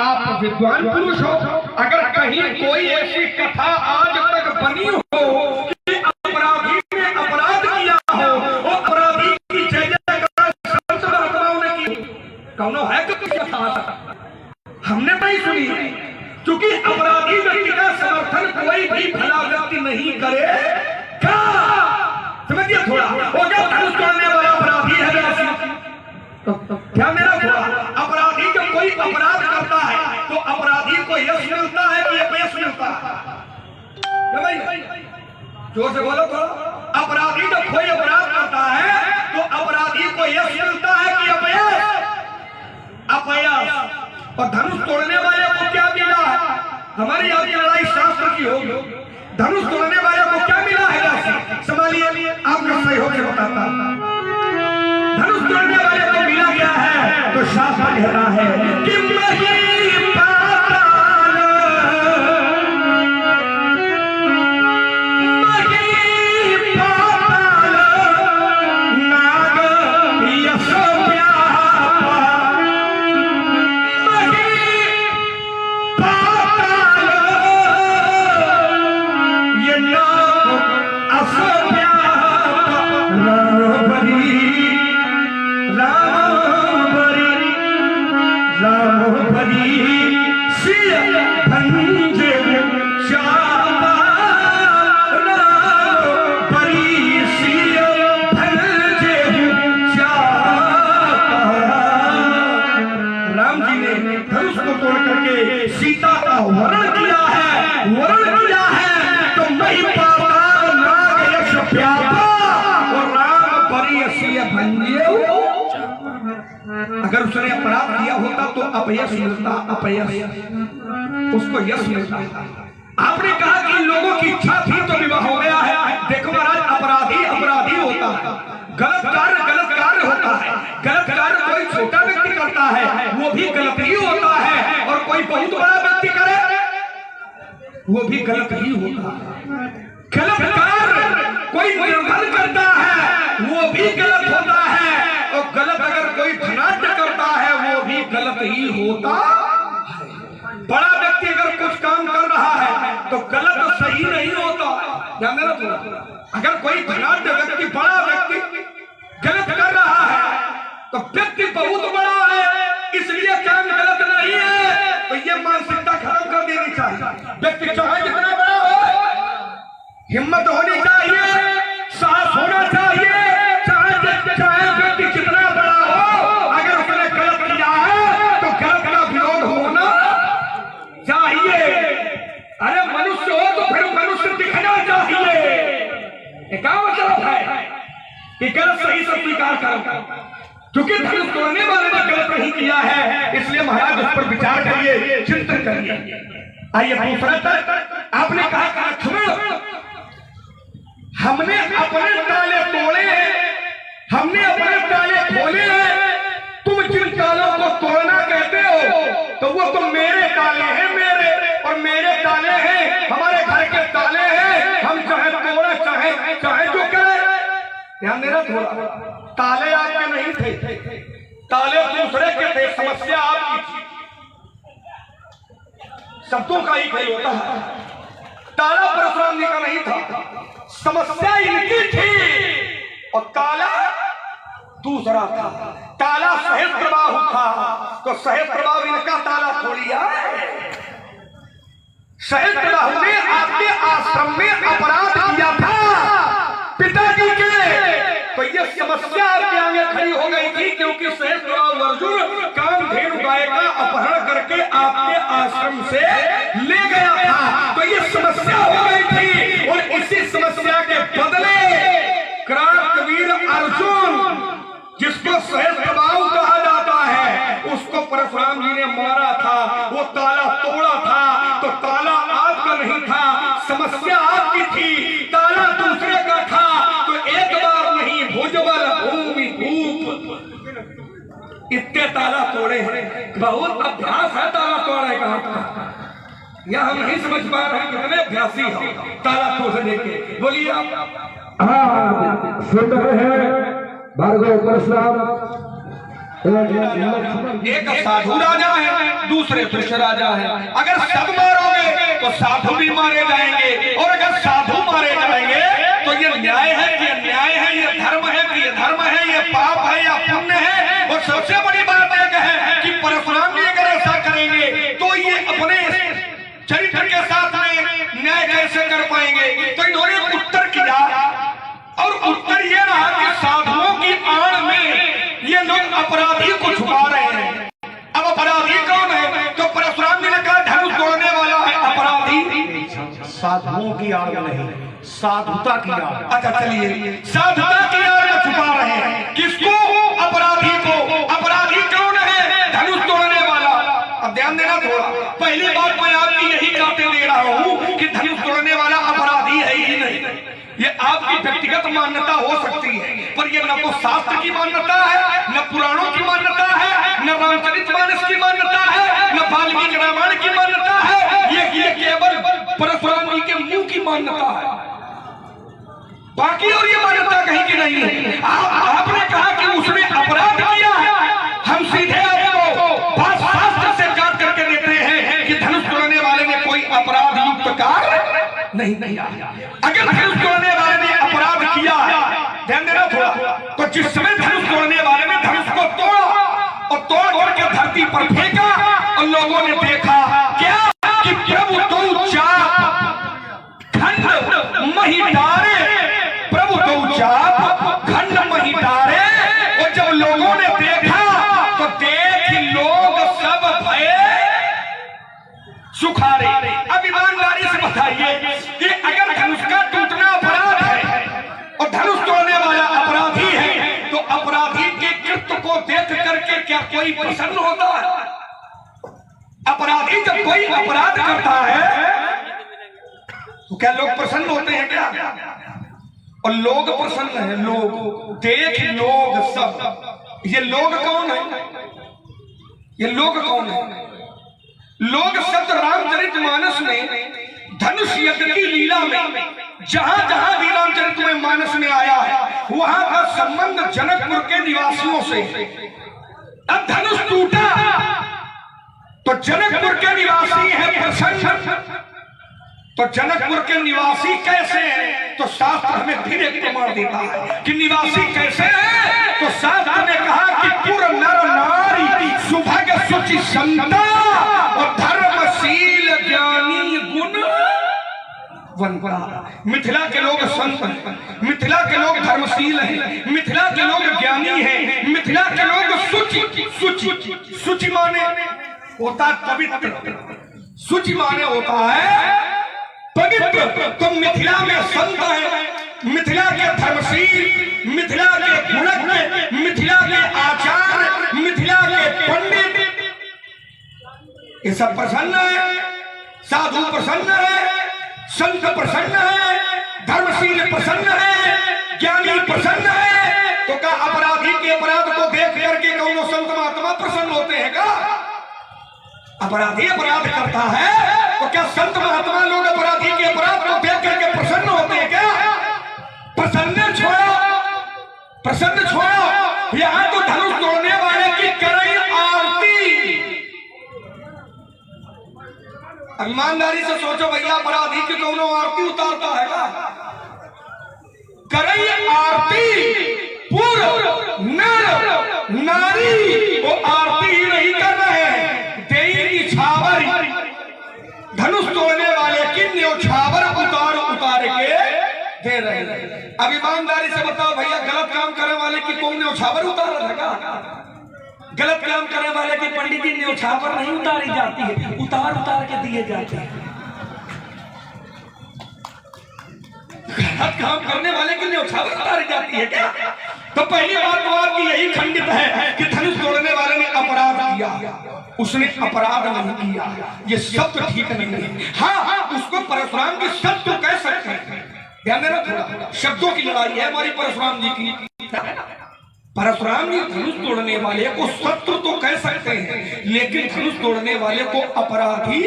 आप विद्वान पुरुष हो, अगर कहीं कोई ऐसी कथा आज तक बनी हो कि अपराधी ने अपराध किया हो और अपराधी की जय जयकार संत महात्माओं ने की, कौन है कि कथा हमने नहीं सुनी, क्योंकि अपराधी व्यक्ति का समर्थन कोई भी भला व्यक्ति नहीं करे। क्या समझिए थोड़ा, वो क्या धनुष तोड़ने वाला अपराधी है? क्या मेरा थोड़ा, अपराधी जब कोई अपराध करता है तो अपराधी को यश मिलता है कि अपयश मिलता है? जोर से बोलो तो, अपराधी जब कोई अपराध करता है तो अपराधी को यश मिलता है कि अपयश? अपयश। और धनुष तोड़ने वाले को क्या मिला है? हमारी आपकी लड़ाई शास्त्र की होगी, धनुष तोड़ने वाले को क्या मिला है? संभालिए, आपको सहयोग से बताता। धनुष तोड़ने वाले को मिला गया है तो शास्त्र कहता है कि मही पाताल, मही पाताल नाग यश व्यापा, मही पाताल ये नाग अस व्यापा, राम भरी सिय भंजे श्यामा, राम भरी सिय भंजे श्यामा। राम जी ने धनुष को तोड़ करके सीता का वरण किया है, वरण किया है तो मही पाताल नाग यश व्यापा और राम भरी सिय भंजे। अगर उसने अपराध किया होता तो अपयश मिलता, अपयश, उसको यश मिलता। आपने कहा कि लोगों की इच्छा थी तो विवाह हो गया है। देखो महाराज, अपराधी अपराधी होता है, गलत कार्य होता है, गलत कार्य कोई छोटा व्यक्ति करता है वो भी गलत ही होता है, और कोई बहुत बड़ा व्यक्ति करे वो भी गलत ही होता है। गलत कार्य कोई निर्धन करता है वो भी गलत होता है, और गलत अगर कोई धनाढ्य करता है वो भी गलत ही होता है। बड़ा व्यक्ति अगर कुछ काम कर रहा है तो गलत तो सही नहीं होता। ध्यान देना, अगर कोई धनाढ्य व्यक्ति, बड़ा व्यक्ति गलत कर रहा है तो व्यक्ति बहुत बड़ा है इसलिए काम गलत नहीं है, तो ये मानसिकता खत्म कर देनी चाहिए। व्यक्ति चाहे जितना बड़ा हो, हिम्मत होनी चाहिए, साहस होना चाहिए, चाहे व्यक्ति कितना बड़ा हो, अगर उसने गलत किया है तो गलत का विरोध होना चाहिए। अरे मनुष्य हो तो फिर मनुष्य दिखना चाहिए। क्या मतलब है कि गलत सही से स्वीकार करो, क्योंकि धनुष तोड़ने वाले ने गलत नहीं किया है, इसलिए महाराज उस पर विचार करिए, चिंतन करिए। आइए दूसरा तक आपने कहा लक्ष्मण, हमने अपने ताले तोड़े, हमने अपने ताले खोले हैं, तुम जिन तालों को तोड़ना कहते हो तो वो तो मेरे ताले हैं, मेरे और मेरे ताले हैं, हमारे घर के ताले हैं, हम चाहे तोड़े चाहे जो करें। ध्यान देना थोड़ा, ताले आपके नहीं थे, ताले दूसरे के थे, समस्या आपकी थी। शब्दों का ही खेल होता है, ताला परशुराम जी का नहीं था, समस्या इनकी थी और ताला दूसरा था। ताला सहस्त्रबाहु था तो सहस्त्रबाहु इनका ताला थोड़ी है। सहस्त्रबाहु ने आपके आश्रम में अपराध किया था पिताजी के, तो ये समस्या आपके आगे खड़ी हो गई थी, क्योंकि सहस्त्रबाहु अर्जुन कामधेनु गाय का अपहरण करके आपके आश्रम से ले गया था, तो ये समस्या हो गई थी। और इसी समस्या के बदले क्रांतवीर अर्जुन, जिसको सहस्त्रबाहु कहा जाता है, उसको परशुराम जी ने मारा था, वो ताला तोड़ा था, तो ताला आपका नहीं था, समस्या आपकी थी, ताला दूसरे का था। तो एक बार नहीं, भुजबल भूमि धूप इतने ताला तोड़े हैं, बहुत अभ्यास है ताला तोड़ने का। यह हम नहीं समझ पा रहे हैं कितने अभ्यासी हो ताला तोड़ने के। बोलिए आप। हाँ, सुन रहे हैं भार्गव परशुराम, एक साधु राजा है, दूसरे दुष्ट राजा है। अगर सब मारोगे तो साधु भी मारे जाएंगे, और अगर साधु मारे जाएंगे तो ये न्याय है कि अन्याय है, ये धर्म है कि ये धर्म है, ये पाप है या पुण्य है। और सबसे बड़ी बात एक है कि परशुराम जी अगर ऐसा करेंगे तो ये अपने चरित्र के साथ में न्याय कैसे कर पाएंगे। तो इन्होंने उत्तर किया, और उत्तर ये रहा कि साधुओं की आड़ में ये लोग अपराधी को छुपा रहे हैं। अब अपराधी कौन है? तो परशुराम जी ने कहा धनुष तोड़ने वाला है अपराधी। साधुओं की आड़ नहीं, साधुता की आड़। अच्छा चलिए, साधुता की आड़ में छुपा रहे हैं किसको? अपराधी को। अपराधी कौन है? धनुष तोड़ने वाला। अब ध्यान देना थोड़ा, पहली बात मैं आपकी यही कहते दे रहा हूं कि धनुष तोड़ने वाला अपराधी है ही नहीं। ये आपकी व्यक्तिगत मान्यता हो सकती है, पर ये न तो शास्त्र की मान्यता है, न पुराणों की मान्यता है, न रामचरितमानस की मान्यता है, न वाल्मीकि रामायण की मान्यता है। ये केवल परशुराम जी के मुंह की मान्यता है, बाकी और ये मान्यता कहीं की नहीं है। आपने कहा कि उसने अपराध किया, हम सीधे आपको बात शास्त्र से काट करके देते हैं कि धनुष तोड़ने वाले ने कोई अपराध युक्त कार्य नहीं किया। अगर धनुष तोड़ने वाले ने अपराध किया, ध्यान देना थोड़ा, तो जिस समय धनुष तोड़ने वाले ने धनुष को तोड़ा और तोड़ के धरती पर फेंका, और लोगों ने देखा क्या कि प्रभु तो चाप खंड मही डारे, प्रभु तो चाप खंड मही डारे। और जब लोगों ने देखा तो देख लोग सब भये सुखारे। अब ईमानदारी से बताइए कि अगर धनुष का टूटना अपराध है और धनुष तोड़ने वाला अपराधी है, तो अपराधी के कृत्य को देख करके क्या कोई प्रसन्न होता है? अपराधी जब कोई अपराध करता है तो क्या लोग प्रसन्न होते हैं क्या? और लोग प्रसन्न हैं, लोग देख लोग सब। ये लोग कौन है? ये लोग कौन है? लोग शब्द रामचरितमानस में धनुष यज्ञ की लीला में जहां जहां भी रामचरितमानस में आया है, वहां का संबंध जनकपुर के निवासियों से। अब धनुष टूटा तो जनकपुर के निवासी है प्रसन्न। तो जनकपुर के निवासी कैसे हैं? तो शास्त्र हमें फिर एक प्रमाण देता है कि निवासी कैसे हैं। तो शास्त्र ने कहा कि पुर नर नारी सुभग सुचि समता और धर्मशील ज्ञानी गुणवंता। मिथिला के लोग संत, मिथिला के लोग धर्मशील हैं, मिथिला के लोग ज्ञानी हैं, मिथिला के लोग सुचि। सुचि सुचि माने होता पवित्र, सुचि माने होता है पवित्र। तो मिथिला में संत है, मिथिला के धर्मशील, मिथिला के गुणज्ञ, मिथिला के आचार्य, मिथिला के पंडित, ये सब प्रसन्न है। साधु प्रसन्न है, संत प्रसन्न है, धर्मशील प्रसन्न है, ज्ञानी प्रसन्न है। तो क्या अपराधी के अपराध को देख करके कौनो संत महात्मा प्रसन्न होते हैं क्या? अपराधी अपराध करता है तो क्या संत महात्मा लोग अपराधी के अपराध को देख करके प्रसन्न होते हैं क्या? प्रसन्न छोड़ो, प्रसन्न छोड़ो। यहां तो धनुष तोड़ने वाले की करई आरती। ईमानदारी से सोचो भैया, अपराधी की कौनो आरती उतारता है क्या? करई आरती पूर्व नर नारी, वो आरती ही नहीं कर रहे हैं, धनुष तोड़ने वाले की न्योछावर उतार के दे रहे हैं। अब ईमानदारी से बताओ भैया, गलत काम करने वाले की कौन न्योछावर उतार रहा है? गलत काम करने वाले की पंडित जी न्योछावर नहीं उतारी जाती है, उतार के दिए जाते हैं। गलत काम करने वाले की न्योछावर उतारी जाती है क्या? तो पहली बात तो आपकी यही खंडित है कि धनुष तोड़ने वाले ने अपराध किया, उसने अपराध नहीं किया। ये शब्द ठीक नहीं है। हाँ, उसको परशुराम की शब्द कह सकते हैं। ध्यान देना थोड़ा, शब्दों की लड़ाई है हमारी परशुराम जी की। परशुराम जी धनुष तोड़ने वाले को शत्रु तो कह सकते हैं, लेकिन धनुष तोड़ने वाले को अपराधी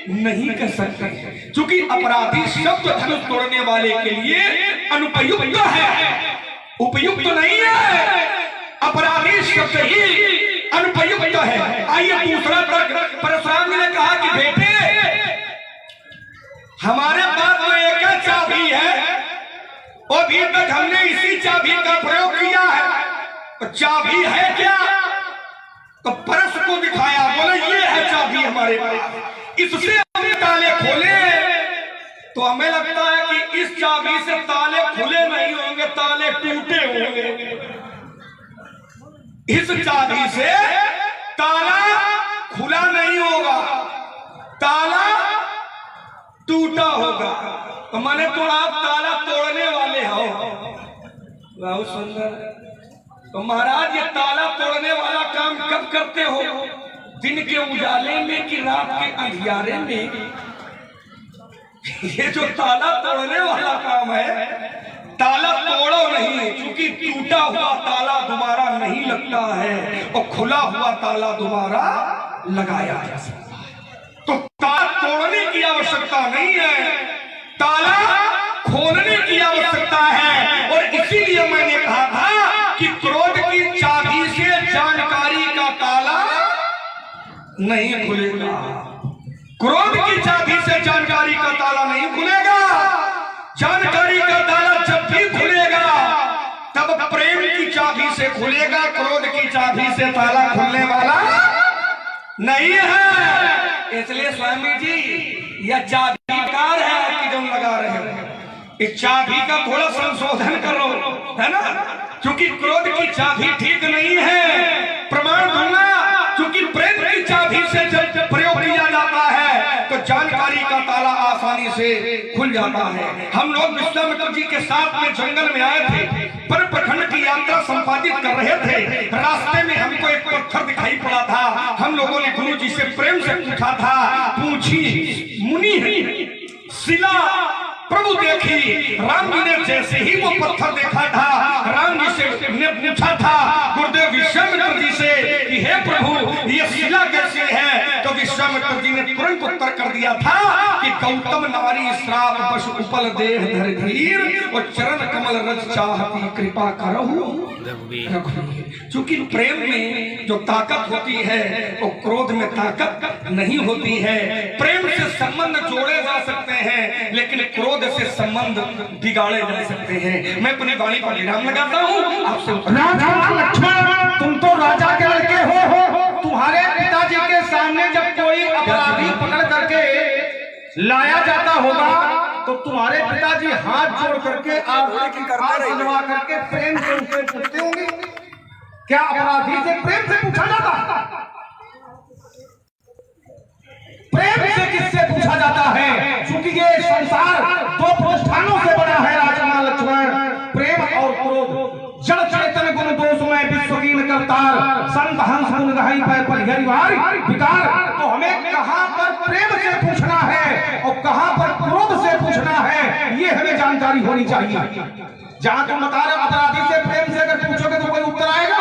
नहीं कह सकते, क्योंकि अपराधी शब्द धनुष तोड़ने वाले के लिए अनुपयुक्त है, उपयुक्त नहीं है। अपराधी शब्द ही अनुपयुक्त है। आइए दूसरा तर्क। परशुराम जी ने कहा कि बेटे हमारे पास तो एक ही चाबी है और अभी तक हमने इसी चाबी का प्रयोग किया है। तो चाबी है क्या? तो परस को दिखाया, बोले ये है चाबी हमारे पास, इससे हम ताले खोले। तो हमें लगता है कि इस चाबी से ताले खुले नहीं होंगे, ताले टूटे होंगे। इस चाबी से ताला खुला नहीं होगा, ताला टूटा होगा। तो माने तो आप ताला तोड़ने वाले हो। बहुत सुंदर। तो महाराज ये ताला तोड़ने वाला काम कब करते हो? दिन के उजाले में कि रात के अंधियारे में? ये जो ताला तोड़ने वाला काम है, ताला तोड़ो नहीं, क्योंकि टूटा हुआ ताला दोबारा नहीं लगता है और खुला हुआ ताला दोबारा लगाया जा सकता है। तो ताला तोड़ने की आवश्यकता नहीं है, ताला खोलने की आवश्यकता है। और इसीलिए मैंने कहा था कि क्रोध की चाबी से जानकारी का ताला नहीं खुलेगा। क्रोध की चाबी से जानकारी का ताला नहीं खुलेगा। जानकारी का ताला जब भी खुलेगा तब प्रेम की चाबी से खुलेगा। क्रोध की चाबी से ताला खुलने वाला नहीं है। इसलिए स्वामी जी यह चाबीकार है आपकी जो लगा रहे हो, इस चाबी का थोड़ा संशोधन करो, है ना? क्योंकि क्रोध की चाबी ठीक नहीं है। प्रमाण दूंगा, क्योंकि प्रेम की चाबी से जब प्रयोग किया जाता है तो जानकारी का ताला आसानी से खुल जाता है। हम लोग विश्वामित्र जी के साथ में जंगल में आए थे, पर प्रखंड की यात्रा संपादित कर रहे थे। रास्ते में हमको एक पत्थर दिखाई पड़ा था। हम लोगों ने गुरु जी से प्रेम से पूछा था, पूछी मुनि शिला प्रभु देखी। राम जी ने जैसे ही वो पत्थर देखा था, राम जी से ने पूछा था गुरुदेव विश्वामित्र जी से कि हे प्रभु ये शिला कैसे है? तो विश्वामित्र जी ने तुरंत उत्तर कर दिया था कि गौतम नारी श्राप बस उपल देह धर धीर और चरण कमल रज चाहती कृपा करहु रघुवीर। क्योंकि प्रेम में जो ताकत होती है वो क्रोध में ताकत नहीं होती है। प्रेम से संबंध जोड़े जा सकते हैं, लेकिन क्रोध से संबंध बिगाड़े जा सकते हैं। मैं अपनी वाणी पर विराम लगाता हूँ। आपसे लक्ष्मण, तुम तो राजा के लड़के हो। तुम्हारे पिताजी के सामने जब कोई अपराधी पकड़ करके लाया जाता होगा तो तुम्हारे पिताजी हाथ जोड़ करके आशीर्वाद करके प्रेम से उससे पूछते होंगे। क्या अपराधी से प्रेम से पूछा जाता? प्रेम से किससे पूछा जाता है? क्योंकि ये संसार दो प्रतिष्ठानों से बना है राजकुमार लक्ष्मण, प्रेम और क्रोध। जड़ चैतन्य गुण दोष में विश्वकीन करतार, संत हंस गुण गहाई पर परिहरिवार विकार। तो हमें कहां पर प्रेम से पूछना है और कहां पर क्रोध से पूछना है, ये हमें जानकारी होनी चाहिए। जहां तुम बता रहे अपराधी से प्रेम से अगर पूछोगे तो कोई उत्तर आएगा?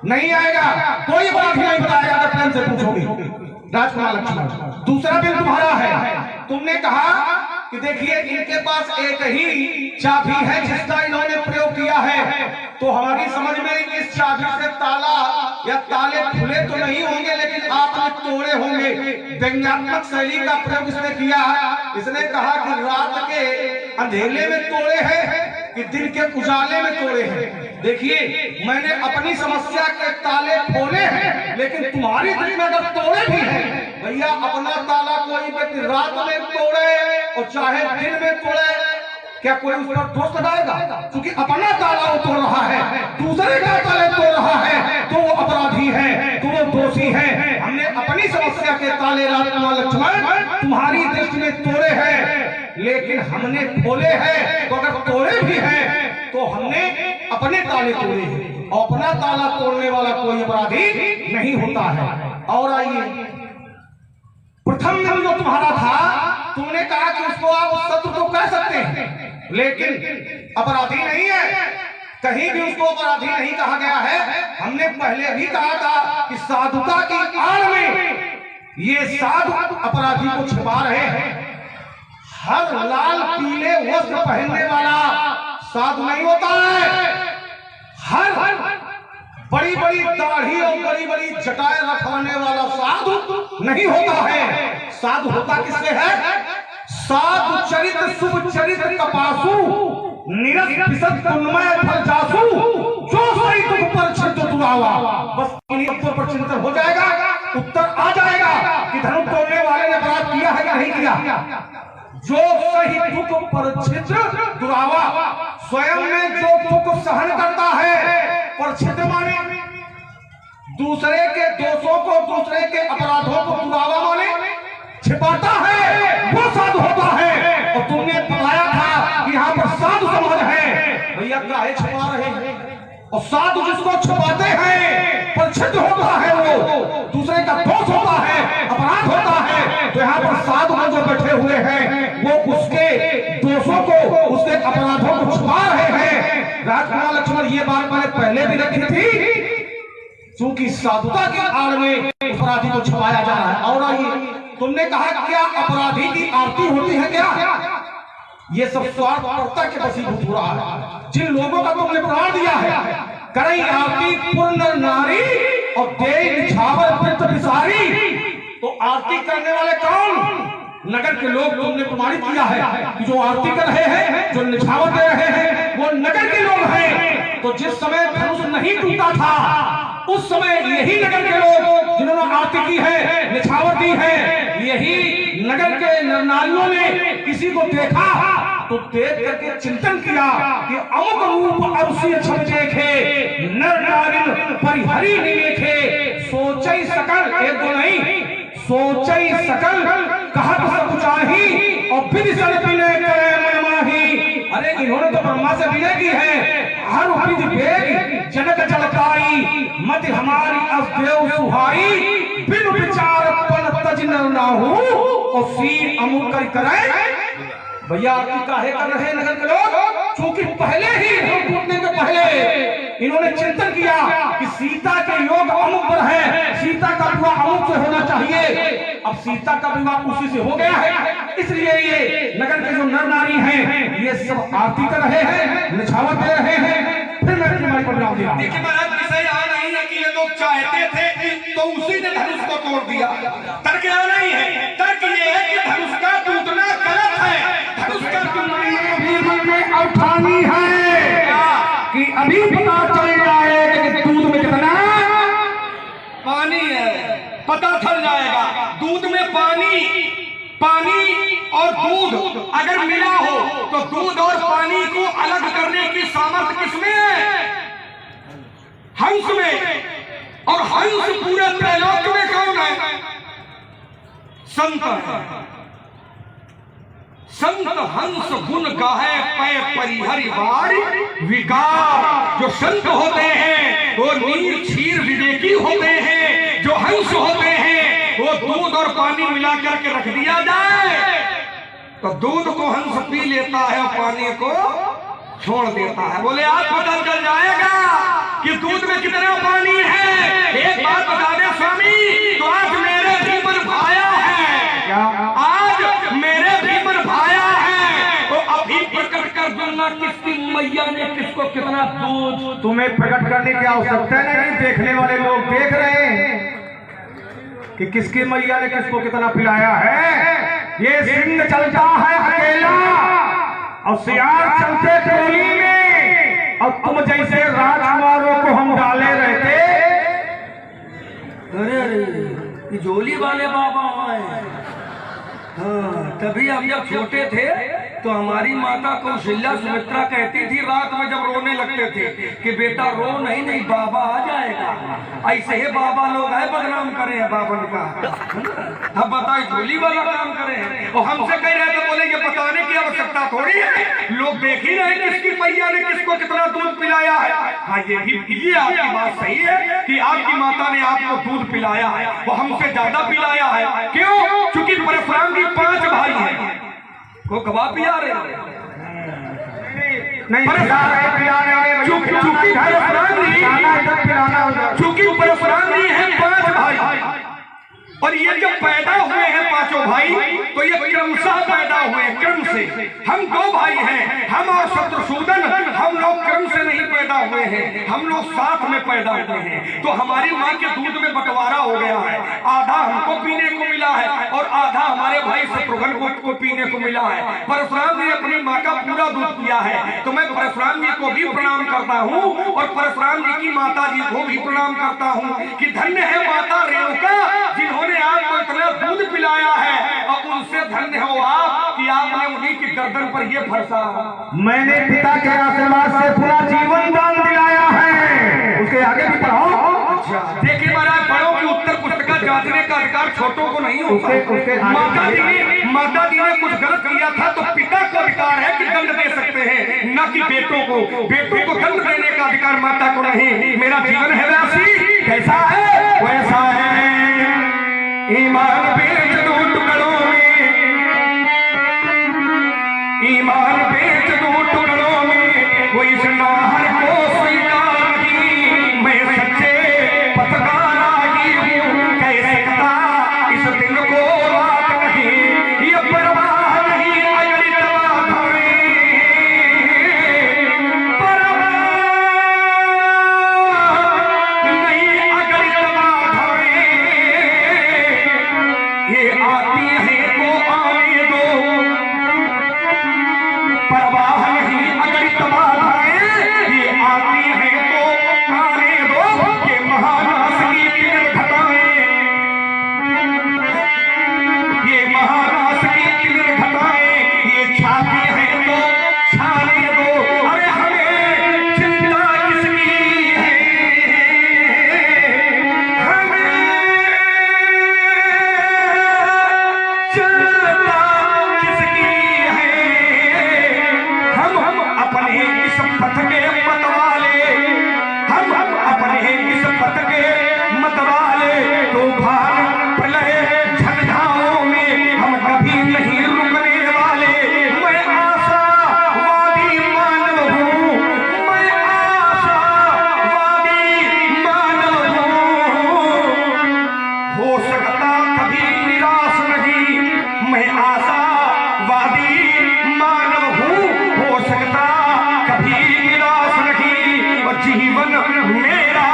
नहीं आएगा। कोई अपराधी नहीं बताएगा अगर प्रेम से पूछोगे। राजकुमार लक्ष्मण, दूसरा बिल तुम्हारा है। तुमने कहा कि देखिए इनके पास एक ही चाबी है जिसका इन्होंने प्रयोग किया है। तो हमारी समझ में इस चाबी से ताला या ताले खुले तो नहीं होंगे, लेकिन आपने तोड़े होंगे। व्यंग्यात्मक शैली का प्रयोग इसने किया। इसने कहा कि रात के अंधेरे में तोड़े हैं कि दिन के उजाले में तोड़े हैं। देखिए मैंने अपनी समस्या के ताले खोले हैं, लेकिन तुम्हारी दृष्टि में अगर तोड़े भी हैं, भैया अपना ताला कोई व्यक्ति रात में तोड़े और चाहे दिन में तोड़े, क्या कोई उस पर दोष लगाएगा? क्योंकि अपना ताला वो तोड़ रहा है, दूसरे का ताले तोड़ रहा है, तो वो अपराधी है, तो वो दोषी है। हमने अपनी समस्या के ताले राजकुमार लक्ष्मण तुम्हारी दृष्टि में तोड़े हैं, लेकिन हमने खोले हैं। तो अगर तोड़े भी हैं तो हमने अपने ताले तोड़े हैं, और अपना ताला तोड़ने वाला कोई अपराधी नहीं होता है। और आइए प्रथम में जो तुम्हारा था, तुमने कहा कि उसको आप शत्रु तो कह सकते हैं, लेकिन अपराधी नहीं है। कहीं भी उसको अपराधी नहीं कहा गया है। हमने पहले भी कहा था कि साधुता की आड़ में ये साधु अपराधी को छुपा रहे हैं। हर लाल पीले वस्त्र पहनने वाला साधु नहीं होता है। हर बड़ी बड़ी दाढ़ी और बड़ी बड़ी जटाएं रखवाने वाला साधु नहीं होता है। साधु होता किससे है? साधु चरित्र शुभ चरित्र कपासु निरस विशद पुण्यमय फल जासु जो सही दुख पर छिद्र दुरावा। बस इन्हीं शब्दों पर चिंतन हो जाएगा, उत्तर आ जाएगा कि धनुष तोड़ने वाले ने अपराध किया है या नहीं किया। जो सही दुख पर छिद्र दुरावा, स्वयं में जो दुख सहन करता है, पर छिद्र माने दूसरे के दोषों को, दूसरे के अपराधों को दुरावा माने छिपाता है, वो साधु होता है। और तुमने बताया था कि यहाँ पर साधु समाज है, भैया काहे छुपा रहे हैं? और साधु जिसको छुपाते हैं पर छिद्र होता है, वो दूसरे का दोष होता है, अपराध होता है, तो यहाँ पर साधु जो बैठे हुए हैं वो उसके दोषों को, उसके अपराधों को छुपा रहे हैं। राजकुमार लक्ष्मण ये बात मैंने पहले भी रखी थी, क्योंकि साधुता की आड़ में अपराधी को छुपाया जा रहा है। और आइए, तुमने कहा क्या अपराधी की आरती होती है क्या? ये सब स्वार्थपरता के वशीभूत हो रहा है। जिन लोगों का तुमने प्राण दिया है, करई आरती पूर्ण नारी और देई निछावर वृत्त विसारी, तो आरती करने वाले कौन? नगर के लोग। तुमने प्रमाणित किया है कि जो आरती कर रहे हैं, जो निछावर दे रहे हैं, वो नगर के लोग हैं। तो जिस समय धनुष नहीं टूटा था, उस समय यही नगर के लोग जिन्होंने आरती की है, निछावर दी है, यही नगर के नारियों ने किसी को देखा तो देख करके चिंतन किया कि अमुक रूप अवश्य छप देखे, नर नारिन परिहरी निमेखे, सोचई सकल, एक दो नहीं, सोचई सकल कहत सब चाही और विधि सल विनय करे मन माही। अरे इन्होंने तो ब्रह्मा से विनय की है, हर विधि भेद जनक जलकाई, मत हमारी अवदेव सुहाई, बिन विचार पन तज न नाहू और सीर अमुक कर करे। भैया आरती काहे कर रहे हैं नगर के लोग? क्योंकि पहले ही हम टूटने के पहले इन्होंने चिंतन किया कि सीता के योग अमुक पर है, सीता का विवाह अमुक से होना चाहिए। अब सीता का विवाह उसी से हो गया है, इसलिए ये नगर के जो नर नारी हैं ये सब आरती कर रहे हैं, निछावर दे रहे हैं। फिर मैं तुम्हारी परिणाम दिया। देखिए महाराज, विषय आ नहीं है कि ये लोग चाहते थे तो उसी ने धनुष को तोड़ दिया। तर्क आ नहीं है, तर्क ये है कि धनुष का टूटना गलत है। धनुष का टूटना भी मन में अवठानी है कि अभी पता चल जाएगा कि दूध में कितना पानी है, पता चल जाएगा। दूध में पानी और दूध अगर मिला हो तो दूध और पानी को अलग करने की सामर्थ्य किसमें है? हंस में। और हंस पूरे त्रैलोक में कौन है? संत है। संत हंस गुण गाहे पै परिहरि वारी विकार। जो संत होते हैं वो नीर क्षीर विवेकी होते हैं, जो हंस होते हैं वो दूध और पानी मिला करके रख दिया जाए तो दूध को हंस पी लेता है और पानी को छोड़ देता है। बोले आज पता चल जाएगा कि दूध में कितना पानी है। एक बात बता दे स्वामी, तो आज मेरे जीवन भाया है क्या? आज मेरे जीवन भाया है तो अभी प्रकट कर दूंगा किसकी मैया ने किसको कितना दूध। तुम्हें प्रकट करने की आवश्यकता नहीं, देखने वाले लोग देख रहे हैं कि किसकी मैया ने किसको कितना पिलाया है। ये सिंह चलता है अकेला और सियार चलते टोली में, और तुम जैसे राजकुमारों को हम डाले रहते। अरे झोली वाले बाबा आए। हाँ, तभी हम जब छोटे थे तो हमारी माता कौशल्या सुमित्रा कहती थी रात में जब रोने लगते थे कि बेटा रो नहीं बाबा आ जाएगा। ऐसे ही बाबा लोग है बदनाम करे हैं बाबन का। अब बताइए झोली वाला काम करे हैं और हमसे कह रहे तो बोले ये बताने की आवश्यकता थोड़ी है, लोग देख ही रहे किसकी मैया ने किसको कितना दूध पिलाया है। हाँ, ये आपकी बात सही है कि आपकी माता ने आपको दूध पिलाया है, वो हमसे ज्यादा पिलाया है। क्यों? क्योंकि परशुराम की 5 भाई हैं। वो कबाब पिला रहे नहीं, चूंकि परशुराम जी हैं 5 भाई, और ये जब पैदा हुए हैं पांचों भाई, तो ये क्रमशः पैदा हुए हैं, क्रम से। हम दो भाई हैं, हम और शत्रुसूदन, हम लोग क्रम से नहीं पैदा हुए हैं, हम लोग साथ में पैदा हुए हैं। तो हमारी माँ के दूध में बंटवारा हो गया है, आधा हमको पीने को मिला है और आधा हमारे भाई शत्रुघ्न को पीने को मिला है। परशुराम ने अपनी माँ का पूरा दूध पिया है, तो मैं परशुराम जी को भी प्रणाम करता हूँ और परशुराम जी की माता जी को भी प्रणाम करता हूँ कि धन्य है माता रेणुका जिन्होंने आपको इतना दूध पिलाया है, और उनसे धन्य हो आप कि आपने उन्हीं की गर्दन पर ये फरसा। मैंने पिता के आशीर्वाद से पूरा जीवन दान दिलाया है। उसके आगे भी पढ़ाओ। देखिए महाराज, बड़ों की उत्तर पुस्तिका जांचने का अधिकार छोटों को नहीं होता। माता जी ने कुछ गलत किया था तो पिता को अधिकार है कि दंड दे सकते हैं, न कि बेटों को। बेटों को दंड देने का अधिकार माता को नहीं। मेरा जीवन है वैसी, कैसा है वैसा है। ईमान बेच दो टुकड़ों में, ईमान बेच दो टुकड़ों में, वो इस नाहर को स्वीकार नहीं। मैं सच्चे पथकार आई हूँ, कह सकता इस दिन को रात नहीं। ये परवाह नहीं अगली तबाह हमें, परवाह नहीं अगली तबाह हमें। ये आती है तो आने दो, परवाह नहीं अगर तबाह है। ये आती है तो आने दो, ये महानास की तीव्र घटाएं, ये महानास की तीव्र घटाएं, ये छाती है तो छाने दो। अरे हमें चिंता किसकी है, हमें चिंता किसकी है। हम अपने इस पथ के मतवाले, हम अपने इस पथ के मतवाले, तूफान प्रलय झंझाओं में हम कभी नहीं रुकने वाले। मैं आशावादी मानव हूँ, मैं आशावादी मानव हूँ, हो सकता कभी निराश नहीं। मैं आशावादी मानव हूँ, हो सकता कभी निराश नहीं। और जीवन मेरा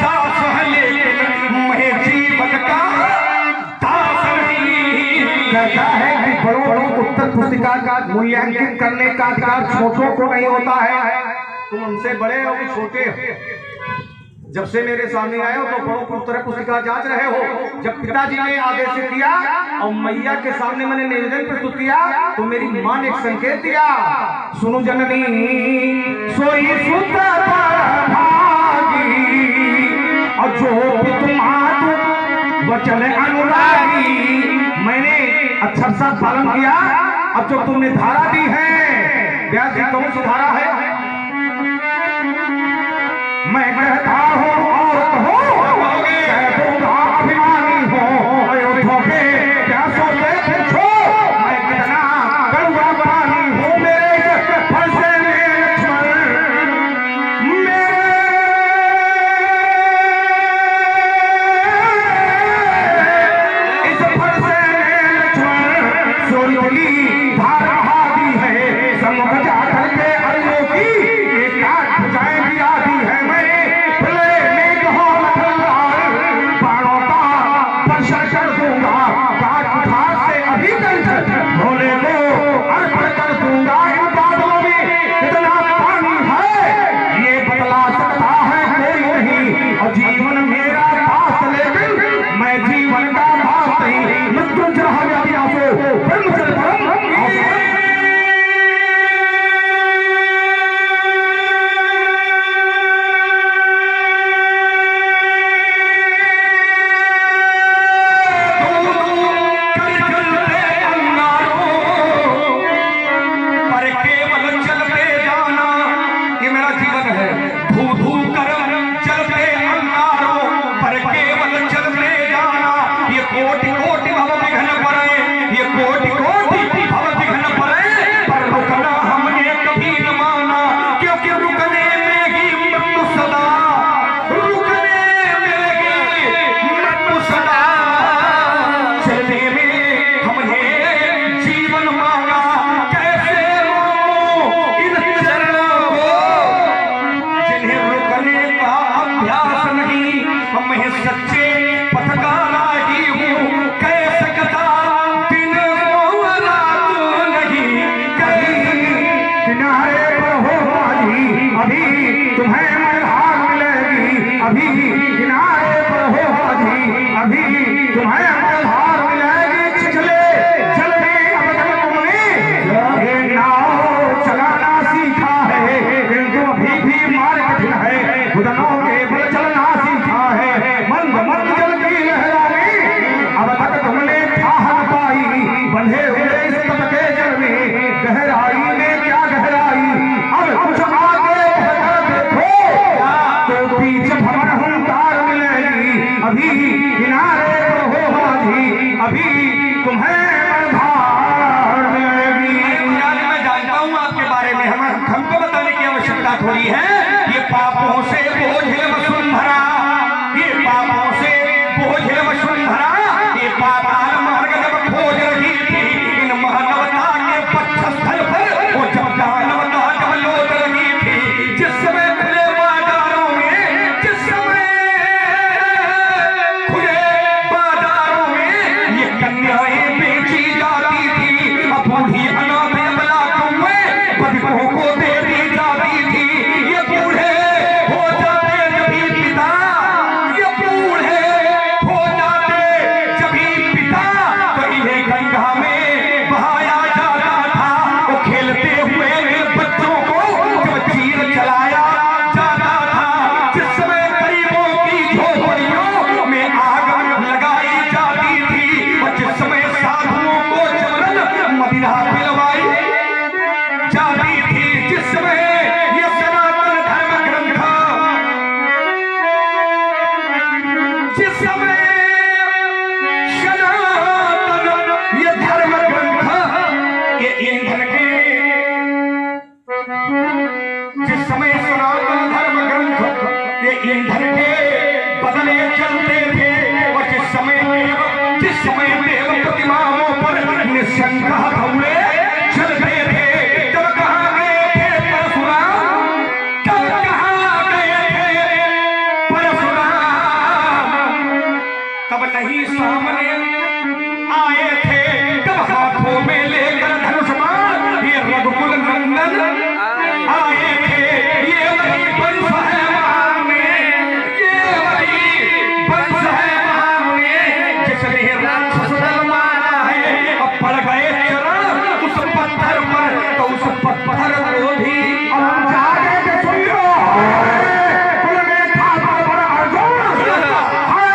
दास है, लेकिन मैं जीवन का दास नहीं। कहता है कि बड़ों की उत्तर पुस्तिका का मूल्यांकन करने का अधिकार छोटों को नहीं होता है। तुम हमसे बड़े हो कि छोटे हो, जब से मेरे सामने आए हो तो बड़ों की उत्तर पुस्तिका जांच रहे हो। जब पिताजी ने आदेश किया और मैया के सामने मैंने निवेदन प्रस्तुत किया तो मेरी मां ने एक संकेत दिया, सुनो जननी सोई सुत भागी, और जो तुम्हारा वचन अनुरागी। मैंने अक्षर सा पालन किया। अब जो तुमने धारा दी है, व्यास जी कौन सी धारा है? मैं कहता हूँ और कहो, कह दूंगा अभिमानी हो, अयोध्या के प्यासों से पूछो, मैं कितना कड़वा पानी हूँ। मेरे फंसे में लक्ष्मण, इस फंसे में लक्ष्मण सोनी धार बहा दी है। समुख जा करके अरियों की एक आठ भुजाएं भी आती है। भोले को अर्पण कर दूंगा। इन बादलों में इतना पानी है, ये बतला सकता है कोई नहीं। और जीवन मेरा दास, लेकिन मैं जीवन का दास नहीं। मृत्युंजय ब्रह्म से परम तुम्हें आधार देगी। मैं जानता हूँ आपके बारे में, हमको बताने की आवश्यकता थोड़ी है। ये पापों से बोझ है वसुंधरा, ये पापों से बोझ है वसुंधरा, ये पाताल मार्ग जब खोज रही थी इन महानवता के पक्षस्थल पर, वो जब दानवता जब लौट रही थी, जिस समय खुले बाजारों में, जिस समय खुले बाजारों में ये कन्याएं बेची जाती थी, अब बूढ़ी अनाथ अबलाओं में बधिकों को दे दी जाती थी। ये बूढ़े हो जाते जभी पिता, ये बूढ़े हो जाते जभी पिता, तो इन्हें गंगा में बहाया जाता था। वो खेलते हुए बच्चों को जब चीर चलाया जाता था, जिस समय गरीबों की झोपड़ियों में आग लगाई जाती थी, और जिस समय साधुओं को जबरन मदिरा पिलवाई जाती थी, जिस समय ये सनातन धर्म ग्रंथ, जिस समय सनातन ये धर्म ग्रंथ ये ईंधन के, जिस समय सनातन धर्म ग्रंथ ये ईंधन के बदले चलते थे, और जिस समय देव प्रतिमाओं पर निशंका हुए चलते थे, तब कहाँ गए थे परशुराम, तब कहाँ गए थे परशुराम, तब नहीं सामने आए थे, तब हाथों में लेकर धनुष्मान ये रघुकुल नंदन आए थे। ये वही वंश है महान में, ये वही वंश है महान में, जिसने राक्षस दल मारा है। अब पड़ गए चरण उस पत्थर पर, तो उस पत्थर को भी अब जागे के सुन लो, कुल में था बड़ा अर्जुन, हाय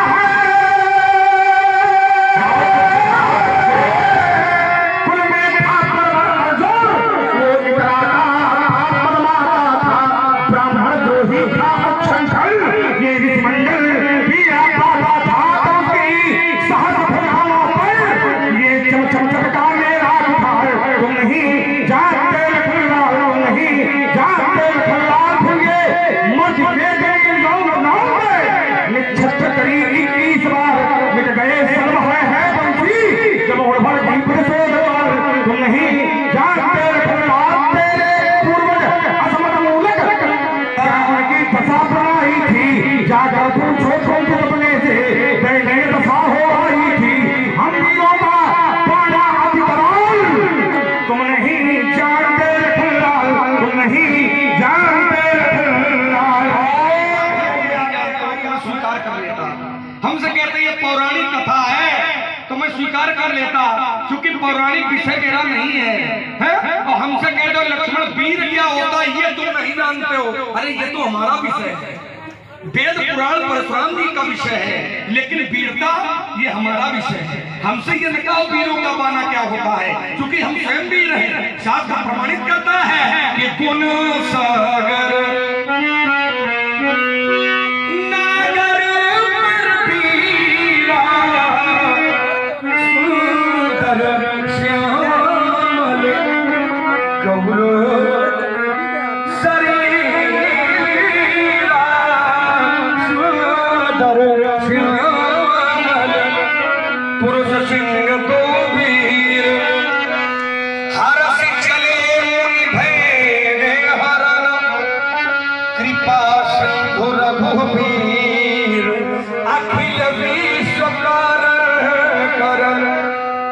कुल में था बड़ा अर्जुन, वो इतराता था, परमाता था, ब्राह्मण द्रोही था अक्षंखल, ये विधिमंडल भी आता था, तो उसकी सहज भुजाओं पर ये चमचम चटकाने रात था। तुम नहीं जानते लखनलाल, तुम नहीं जानते लखनलाल, फिर ये मुझ में गई नौ में निच्छत्र करी 21 बार, मिट गए सर्व है बंसी, जब उड़भर दीप से द्वार। तुम नहीं जानते लखनलाल, तेरे पूर्वज असमत मूलक रावण की दशा बनाई थी, जाकर पूछो तुम अपने से दैन्य दशा हो आई थी। हम दियों का बाड़ा अधिकराल, तुम नहीं जानते लखनलाल, तुम नहीं जानते लखनलाल। स्वीकार कर लेता, हमसे कहते ये पौराणिक कथा है तो मैं स्वीकार कर लेता, क्योंकि पौराणिक विषय मेरा नहीं है? और हमसे कह दो लक्ष्मण वीर क्या होता है ये तुम नहीं जानते हो, अरे ये तो हमारा विषय है, वेद पुराण परशुराम जी का विषय है, लेकिन वीरता ये हमारा विषय है। हमसे ये न कहो वीरों का बाना क्या होता है, क्योंकि हम स्वयं वीर हैं। शास्त्र प्रमाणित करता है कि गुण सागर नागर पर वीरा, सुंदर श्यामल कौरव शरीरा, सुंदर श्यामल पुरुष सिंह दो वीर, हरस चले मुनि भय हरण, कृपा सिंधु रघुवीर, अखिल विश्व कारण।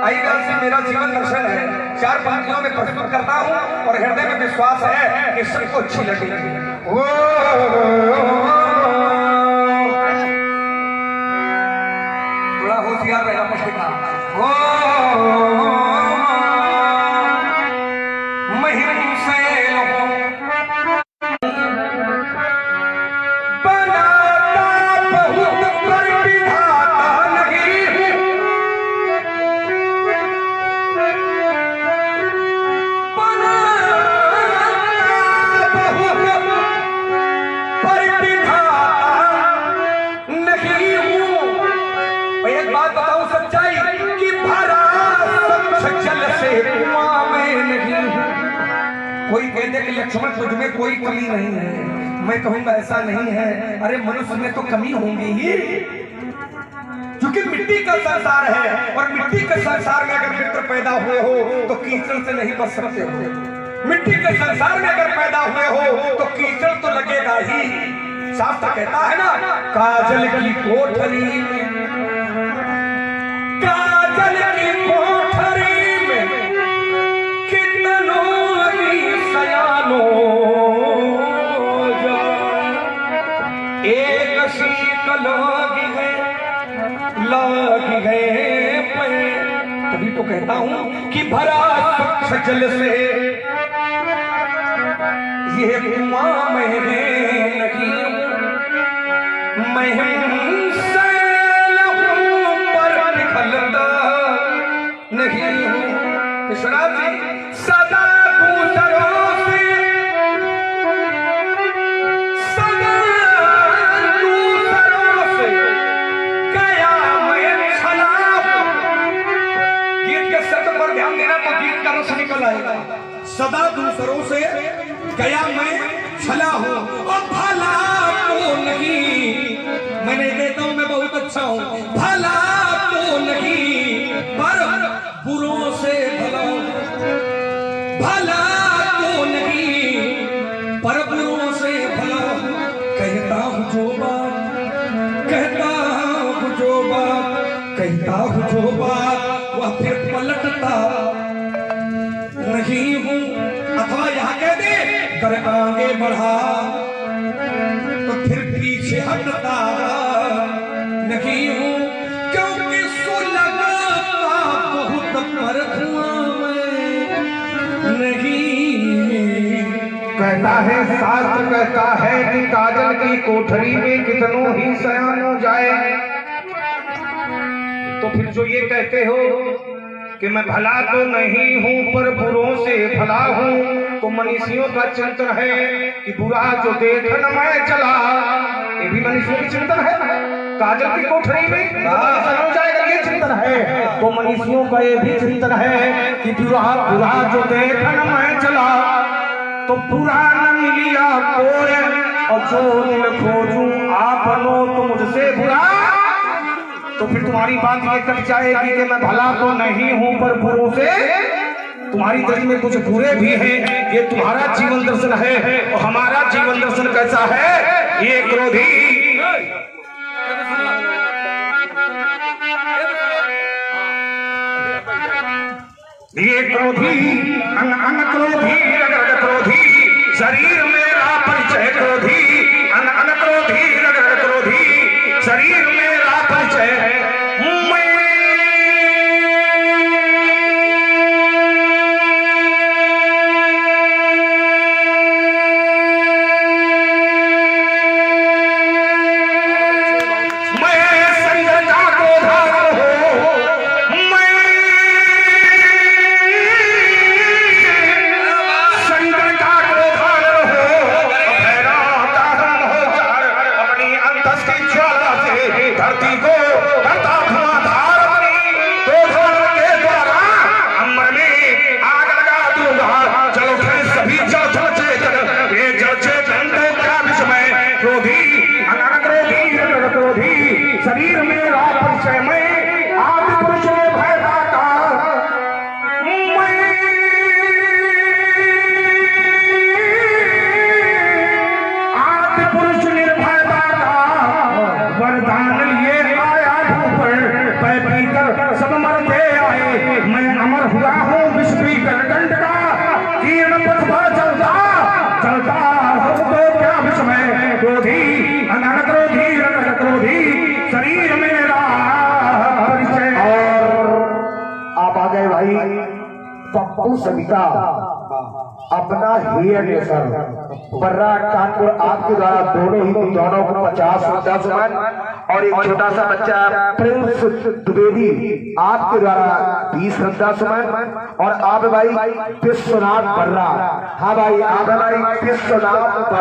आइए से मेरा जीवन दर्शन है, 4 पंक्तियों में प्रस्तुत करता हूँ, और हृदय में विश्वास है कि सबको अच्छी लगेगी। थोड़ा होशियार रहना पड़ेगा। महिम शैल बनाता बहुत पर विधाता नहीं, बनाता बहुत पर विधाता कोई कह दे कि लक्ष्मण तुझ में कोई कमी नहीं है, मैं कहूंगा ऐसा नहीं है। अरे मनुष्य में तो कमी होंगी ही, क्योंकि मिट्टी का संसार है, और मिट्टी के संसार में अगर मित्र पैदा हुए हो तो कीचड़ से नहीं बच सकते हो। मिट्टी के संसार में अगर पैदा हुए हो तो कीचड़ तो लगेगा ही। शास्त्र कहता है ना, काजल की कोठरी में, काजल की कोठरी में कितनों ही सयानो जा, एक शीत लागी गए पे। तभी तो कहता हूं कि भरा सजल से ये कुआं में नहीं, मैं पर निकलता नहीं हूं। विश्वनाथ जी सदा दूसरों से, सदा दूसरों से गया मैं छला। गीत के शब्द पर ध्यान देना तो गीत का रस निकल आएगा। सदा दूसरों से गया मैं छला हूं, और भला तो नहीं, मैं नहीं देता हूं, मैं बहुत अच्छा हूं। भला तो नहीं पर बुरों से भला, भला तो नहीं पर बुरों से भला। कहता हूं जो बात, कहता हूं जो बात, कहता हूं जो बात, वह फिर पलटता नहीं हूं। अथवा यहाँ कह दे कर आगे बढ़ा तो फिर पीछे हटता नहीं हूं, क्योंकि सुलगता बहुत पर धुआं में नहीं। कहता है शास्त्र, कहता है कि काजल की कोठरी में कितनों ही सयानो जाए। तो फिर जो ये कहते हो कि मैं भला तो नहीं हूं पर बुरों से भला हूं, तो मनीषियों का चिंतन है कि बुरा जो देखन मैं चला। ये भी मनीषियों की चिंतन है। काजल की कोठरी में हो जाएगा, ये चिंतन है। तो मनीषियों का ये भी चिंतन है कि बुरा जो देखन मैं चला, तो बुरा न मिलिया कोई, और जो दिल खोजूं आपनो तो मुझसे बुरा। तो फिर तुम्हारी बात ये कट जाएगी कि मैं भला तो नहीं हूं पर बुरों से, तुम्हारी दिल में कुछ बुरे भी हैं। ये तुम्हारा जीवन दर्शन है, और हमारा जीवन दर्शन कैसा है? ये क्रोधी, ये क्रोधी, अंग अंग क्रोधी, रग रग क्रोधी, शरीर मेरा परिचय क्रोधी, अंग अंग क्रोधी, रग रग क्रोधी, शरीर मेरा परिचय है। धरती को करता धुआंधार अपनी क्रोधों के द्वारा अमर में आग लगा दूंगा। चल उठे सभी जल चेतन, ये जल चेतन को क्या विस्मय। क्रोधी अनन क्रोधी रग क्रोधी, शरीर मेरा परिचय में आदि पुरुष में भय दाता। आदि पुरुष निर्भय दाता, वरदान लिए आया ऊपर, पै पीकर सब मरते आए। मैं अमर हुआ हूँ विष पीकर दंड का, जीर्ण पथ पर चलता चलता हो तो क्या विस्मय। क्रोधी अनन क्रोधी रग क्रोधी, शरीर मेरा परिचय। और आप आ गए भाई पप्पू सविता, अपना हेयर नेशन बर्रा कानपुर आपके द्वारा दोनों को 50 और एक छोटा सा बच्चा प्रिंस द्विवेदी आपके द्वारा 20 और आप भाई विश्वनाथ बर्रा। हाँ भाई आप भाई विश्वनाथ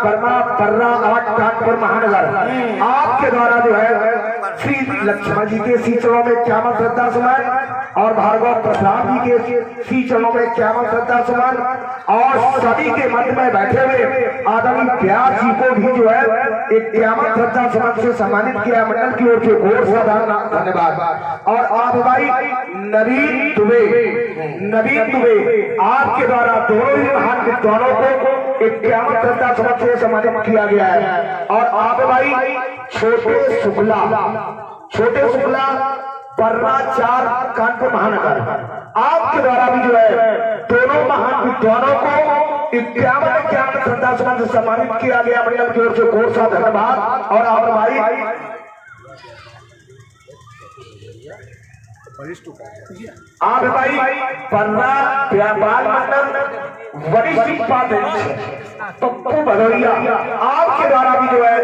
वर्मा बर्रा आठ कानपुर महानगर आपके द्वारा जो है श्री लक्ष्मण जी के शीतलों में 51 श्रद्धा सुमन और भार्गव प्रसाद जी के श्री चरणों में क़यामत श्रद्धा सुमन और सभी के मध्य में बैठे हुए आदरणीय व्यास जी को भी जो है एक क़यामत श्रद्धा सुमन से सम्मानित किया मंडल की ओर से घोर साधारण धन्यवाद। और आप भाई नवीन दुबे आपके द्वारा दोनों ही महान विद्वानों को एक क़यामत श्रद्धा सुमन से सम्मानित किया गया है। और आप भाई छोटे शुक्ला पर्रा 4 कानपुर महानगर आपके द्वारा भी जो है दोनों महान विद्वानों को क़यामत श्रद्धा सुमन से सम्मानित किया गया मंडल की ओर से घोर सा धन्यवाद। और आप भाई आप भाई पर्रा व्यापार मंडल वरिष्ठ उपाध्यक्ष पप्पू भदौरिया आपके द्वारा भी जो है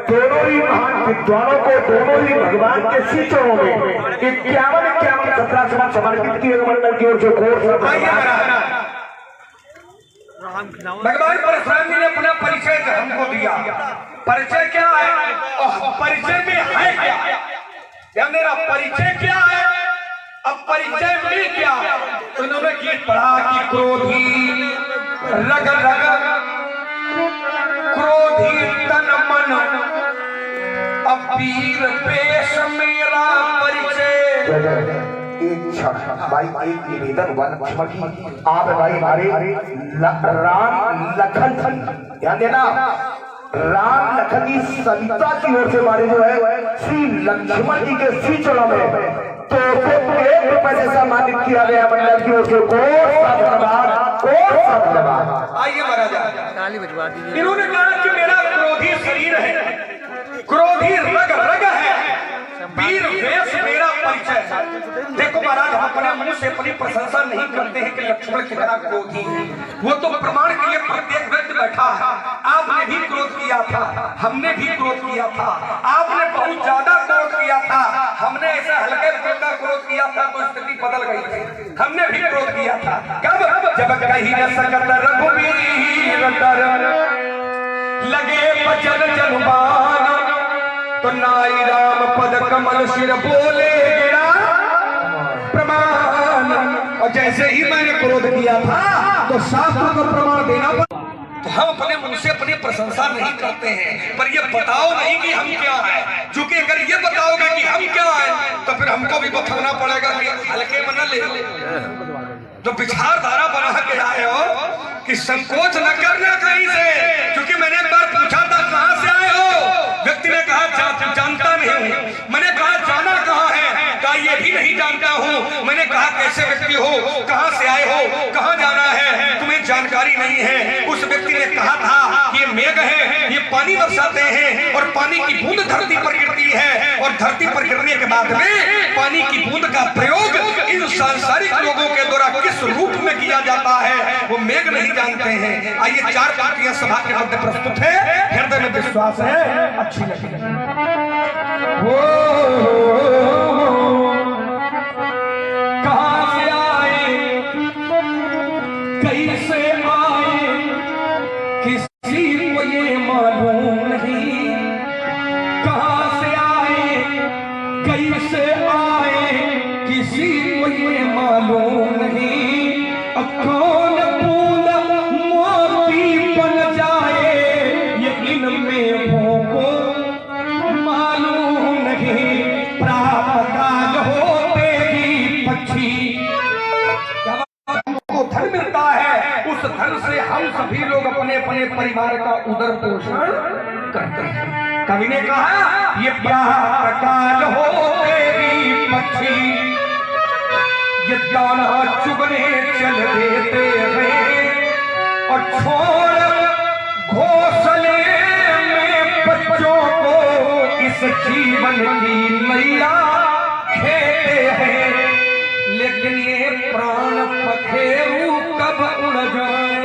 दोनों ही महान विद्वानों को दोनों ही भगवान के श्री चरणों में क़यामत श्रद्धा सुमन समर्पित किए मंडल की ओर से घोर सा भगवान परशुराम जी ने अपना परिचय हमको दिया। परिचय क्या है और परिचय में है क्या? या मेरा परिचय क्या है अब परिचय में क्या? उन्होंने गीत पढ़ा कि क्रोधी रग रग क्रोधी तन मन अब वीर पेश मेरा परिचय। भाई एक निवेदन आप भाई हमारे राम लखन ध्यान देना राम लखन जी सविता की ओर से हमारे जो है श्री लक्ष्मण जी के श्री चरणों में तो ₹1 से सम्मानित किया गया मंडल की ओर से घोर सा धन्यवाद। आइए महाराज इन्होंने कहा कि मेरा क्रोधी शरीर है, क्रोधी रग रग है, वीर वेश मेरा परिचय है। देखो महाराज हम अपने मुंह से अपनी प्रशंसा नहीं करते हैं कि लक्ष्मण कितना क्रोधी है, वो तो प्रमाण के लिए प्रत्येक व्यक्ति बैठा है। आपने भी क्रोध किया था, हमने भी क्रोध किया था, आपने बहुत ज्यादा क्रोध किया था, हमने ऐसा हल्के फुल्का क्रोध किया था तो स्थिति बदल गई थी। हमने भी क्रोध किया था कब? जब कहीं न सकत रघुवीर तर लगे बचन जनुमान तो नाई राम पद कमल सिर बोले गिरा प्रमाण। और जैसे ही मैंने क्रोध किया था तो शास्त्र को प्रमाण देना पड़ा। तो हम अपने मुंह से अपनी प्रशंसा नहीं करते हैं, पर ये बताओ नहीं कि हम क्या हैं, क्योंकि अगर ये बताओगे कि हम क्या हैं तो फिर हमको भी बताना पड़ेगा कि हल्के में न ले। तो विचारधारा बना के आए हो कि संकोच न करना कहीं से, क्योंकि मैंने एक बार पूछा था कहां से आए हो, व्यक्ति ने कहा जानता नहीं हूं। मैंने कहा जाना कहां है, कहा ये भी नहीं जानता हूं। मैंने कहा कैसे व्यक्ति हो, कहां से आए हो, कहां जाना है, तुम्हें जानकारी नहीं है। उस व्यक्ति ने कहा था ये मेघ है, ये पानी बरसाते हैं और पानी की बूंद धरती पर गिरती है और धरती पर गिरने के बाद में पानी की बूंद का प्रयोग इन सांसारिक लोगों के द्वारा किस रूप में किया जाता है वो मेघ नहीं जानते हैं। आइए 4 पंक्तियां सभा के मध्य प्रस्तुत है, हृदय में विश्वास है अच्छी लगेगी। कहां से आए कैसे आए किसी को ये मालूम नहीं, कहां से आए कैसे आए किसी को ये मालूम नहीं। कौन बूंद मोती बन जाए ये इनमें को मालूम नहीं। प्राप्त काल होते ही पक्षी को धन मिलता है, उस धन से हम सभी लोग अपने अपने परिवार का उदर पोषण करते हैं। कवि ने कहा ये प्राप्त काल होते ही पक्षी ये दाना चुगने चल देते हैं और छोड़ घोंसले में बच्चों को इस जीवन की नैया खेते हैं। लेकिन ये प्राण पखेरु कब उड़ जाए।